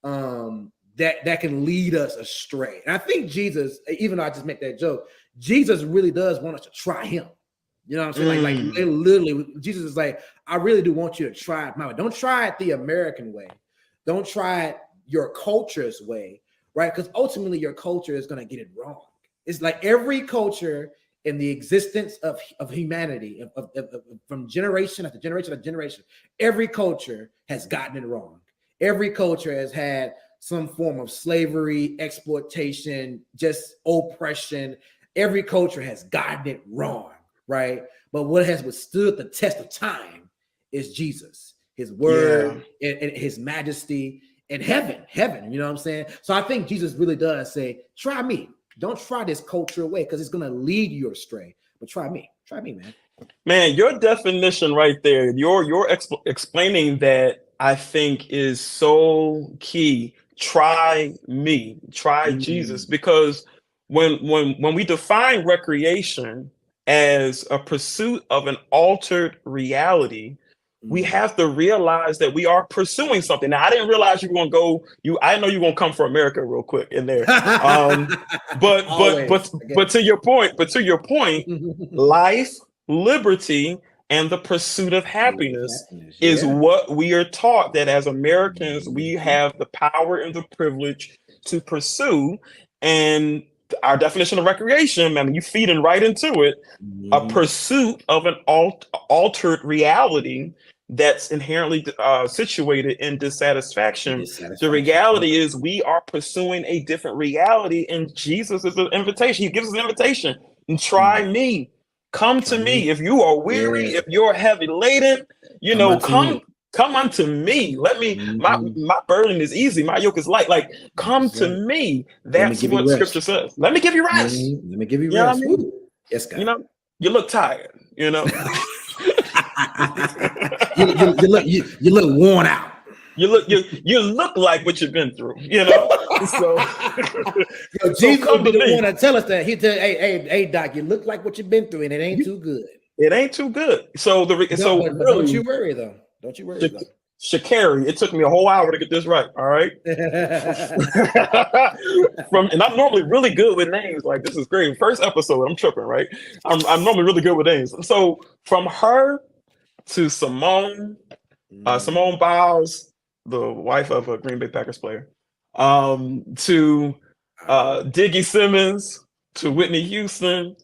That can lead us astray. And I think Jesus, even though I just make that joke, Jesus really does want us to try him. You know what I'm saying? Like Mm, literally, Jesus is like, I really do want you to try it my way. Don't try it the American way. Don't try it your culture's way, right? Because ultimately your culture is going to get it wrong. It's like every culture in the existence of humanity, from generation after generation after generation, every culture has gotten it wrong. Every culture has had some form of slavery, exploitation, just oppression. Every culture has gotten it wrong, right? But what has withstood the test of time is Jesus, his yeah. word, and his majesty, and heaven, you know what I'm saying? So I think Jesus really does say, try me. Don't try this culture away because it's going to lead you astray. But try me, man. Man, your definition right there, your explaining that, I think, is so key. Try me, try Jesus, Mm, because when we define recreation as a pursuit of an altered reality, we have to realize that we are pursuing something. Now, I didn't realize you were gonna go. I didn't know you were gonna come for America real quick in there. But Always. to your point, life, liberty, and the pursuit of happiness is Yeah. what we are taught, that as Americans we Mhm. have the power and the privilege to pursue. And our definition of recreation, I mean, you feeding right into it, a Mhm. pursuit of an altered reality that's inherently situated in dissatisfaction. The Dissatisfaction. Yep. reality is we are pursuing a different reality, and Jesus is an invitation. He gives us an invitation. And try Mm. me. Come to Try me. me. If you are weary, Yeah. if you're heavy laden, Come unto come me. come unto me. Let me, Mhm. my burden is easy, my yoke is light. Like, come That's to right. me. Let me That's give you what scripture rest. says. Let me give you rest. Mhm. Let me give you You know what I rest. mean? Woo. Yes, You God. know, you look tired, You look worn out. you look like what you've been through. So so Jesus would come be to the me. one that tell us that. He tell, hey, Doc, you look like what you've been through, and it ain't You, too good. it ain't too good. So But don't you really, worry though. Don't you worry though. Sha'Carri, it took me a whole hour to get this right. All right. And I'm normally really good with names. Like, this is great. First episode, I'm tripping, right? I'm normally really good with names. So from her to Simone Biles, the wife of a Green Bay Packers player, to Diggy Simmons, to Whitney Houston,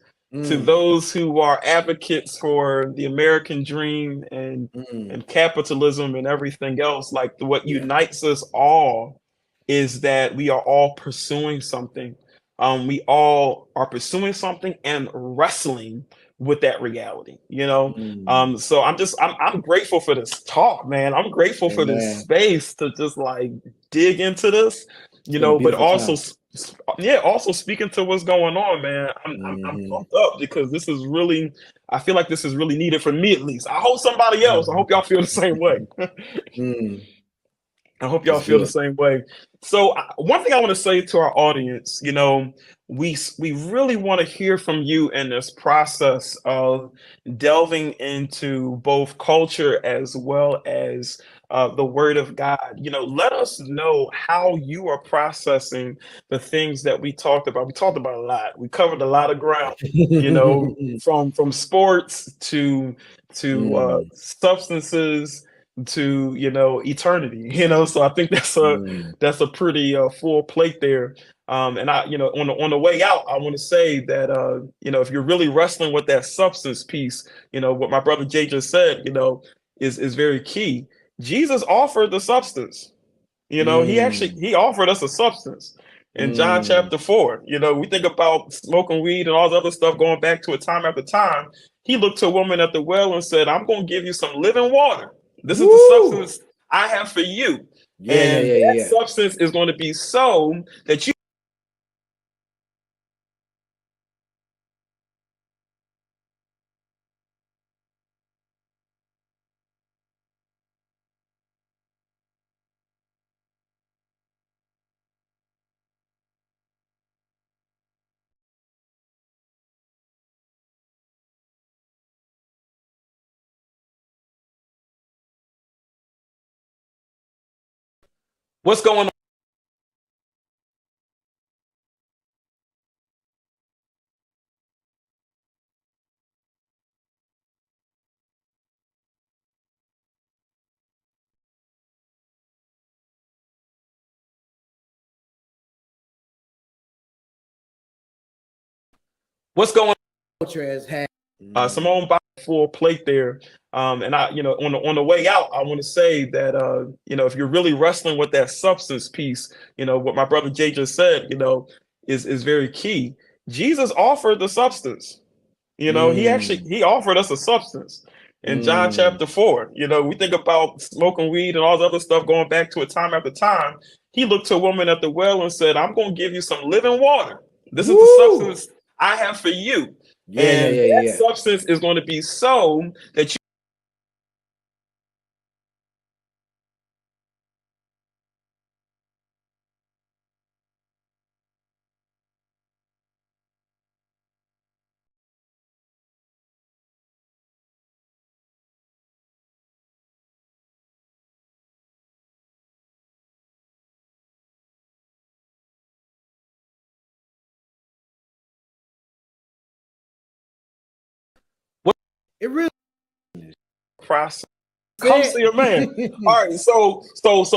to Mm, those who are advocates for the American dream mm. and capitalism and everything else. Like, what Yeah. unites us all is that we are all pursuing something. We all are pursuing something and wrestling with that reality. Mm. So I'm grateful for this talk, man. I'm grateful for this Amen. space to just like dig into this, It's been a but beautiful also time. yeah, also speaking to what's going on, man. I'm Mhm. pumped up because this is really, I feel like this is really needed for me, at least. I hope somebody else, I Mhm. hope y'all feel the same way. Mm. I hope y'all It's feel the good. same way. So, one thing I want to say to our audience, we really want to hear from you in this process of delving into both culture as well as the Word of God. Let us know how you are processing the things that we talked about. We talked about a lot. We covered a lot of ground. From sports to Mm. substances to eternity. So I think Mm. that's a pretty full plate there. And I, on the way out, I want to say that if you're really wrestling with that substance piece, what my brother Jay just said, is very key. Jesus offered the substance. Mm. He offered us a substance in John Mm. chapter 4. We think about smoking weed and all the other stuff going back to a time after time. He looked to a woman at the well and said, I'm going to give you some living water. This is the Woo! substance I have for you. Yeah, yeah, And yeah, that yeah. substance is going to be so that you what's going on? What's going on? Culture has had. Simone Biles full plate there. And I, on the way out, I want to say that if you're really wrestling with that substance piece, what my brother Jay just said, is very key. Jesus offered the substance. Mm. He offered us a substance in John Mm. chapter 4. We think about smoking weed and all the other stuff going back to a time after time. He looked to a woman at the well and said, I'm going to give you some living water. This is the Woo! substance I have for you. Yeah, yeah, And yeah, that yeah. substance is going to be so that you It really Process. Come said. see a man. All right, so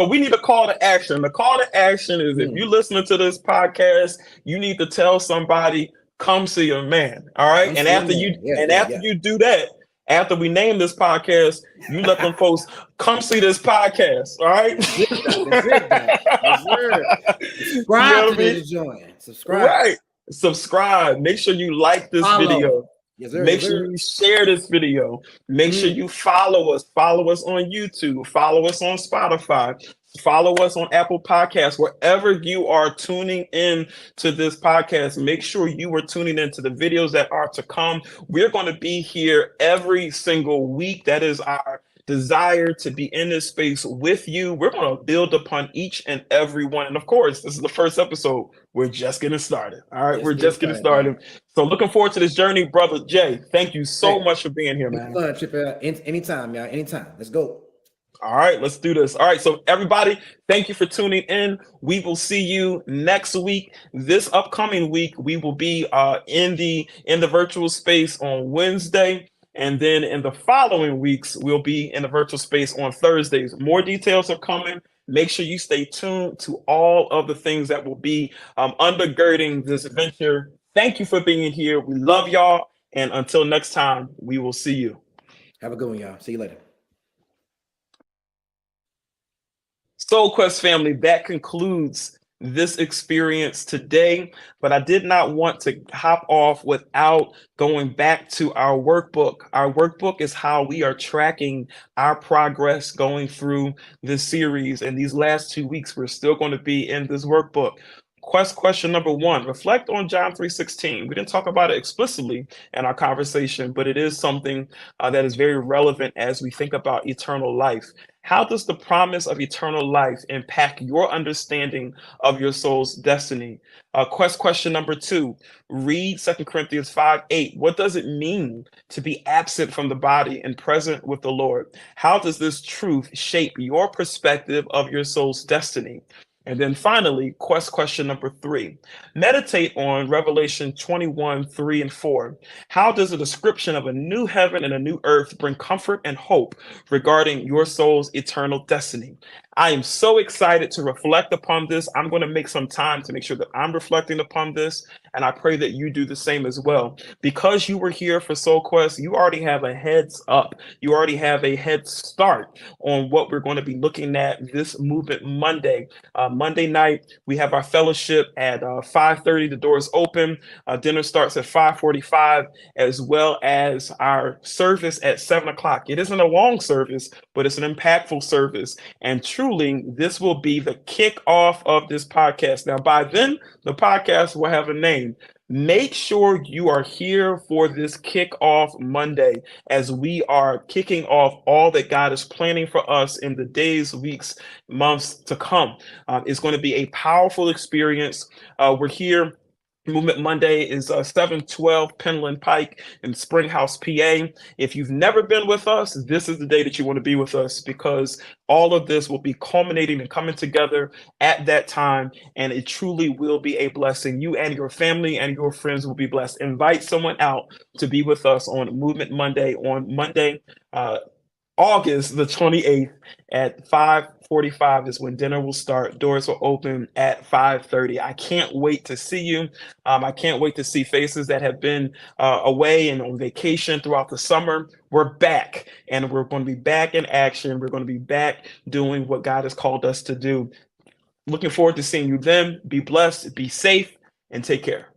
we need a call to action. The call to action is if Mm. you're listening to this podcast, you need to tell somebody, come see a man. All right. I'm And saying, after man. Yeah, yeah, after yeah. you do that, after we name this podcast, you let them folks come see this podcast. All right. That's it, Doc. That's it, Doc. Yes, sir. You Subscribe know to what I mean? this joint. Subscribe. Right. Subscribe. Make sure you like this video. Follow. Yes, sir. Make Yes, sure sir. you share this video. Make sure Mm. you follow us. Follow us on YouTube. Follow us on Spotify. Follow us on Apple Podcasts. Wherever you are tuning in to this podcast, make sure you are tuning into the videos that are to come. We're going to be here every single week. That is our desire, to be in this space with you. We're going to build upon each and every one. And of course, this is the first episode. We're just getting started. All right. Just We're getting just getting started, man. started. So looking forward to this journey, brother Jay. Thank you so Hey, much for being here, it's man. fun, Trip. Anytime, y'all. Anytime. Let's go. All right, let's do this. All right, so everybody, thank you for tuning in. We will see you next week. This upcoming week, we will be in the virtual space on Wednesday, and then in the following weeks, we'll be in the virtual space on Thursdays. More details are coming. Make sure you stay tuned to all of the things that will be undergirding this adventure. Thank you for being here. We love y'all, and until next time, we will see you. Have a good one, y'all. See you later. Soul Quest family, that concludes this experience today, but I did not want to hop off without going back to our workbook. Our workbook is how we are tracking our progress going through this series. And these last 2 weeks, we're still going to be in this workbook. Question number 1, reflect on John 3:16. We didn't talk about it explicitly in our conversation, but it is something that is very relevant as we think about eternal life. How does the promise of eternal life impact your understanding of your soul's destiny? Question number 2, read 2 Corinthians 5:8. What does it mean to be absent from the body and present with the Lord? How does this truth shape your perspective of your soul's destiny? And then finally, question number 3, meditate on Revelation 21:3 and 4. How does a description of a new heaven and a new earth bring comfort and hope regarding your soul's eternal destiny? I am so excited to reflect upon this. I'm going to make some time to make sure that I'm reflecting upon this, and I pray that you do the same as well. Because you were here for Soul Quest, you already have a heads up. You already have a head start on what we're going to be looking at this Movement Monday. Monday night, we have our fellowship at 5:30. The doors open. Dinner starts at 5:45, as well as our service at 7 o'clock. It isn't a long service, but it's an impactful service. And truly, this will be the kickoff of this podcast. Now, by then, the podcast will have a name. Make sure you are here for this kickoff Monday as we are kicking off all that God is planning for us in the days, weeks, months to come. It's going to be a powerful experience. We're here. Movement Monday is 712 Penland Pike in Springhouse, PA. If you've never been with us, this is the day that you want to be with us, because all of this will be culminating and coming together at that time, and it truly will be a blessing. You and your family and your friends will be blessed. Invite someone out to be with us on Movement Monday on Monday, August the 28th at 5:45 is when dinner will start. Doors will open at 5:30. I can't wait to see you. I can't wait to see faces that have been away and on vacation throughout the summer. We're back, and we're going to be back in action. We're going to be back doing what God has called us to do. Looking forward to seeing you then. Be blessed, be safe, and take care.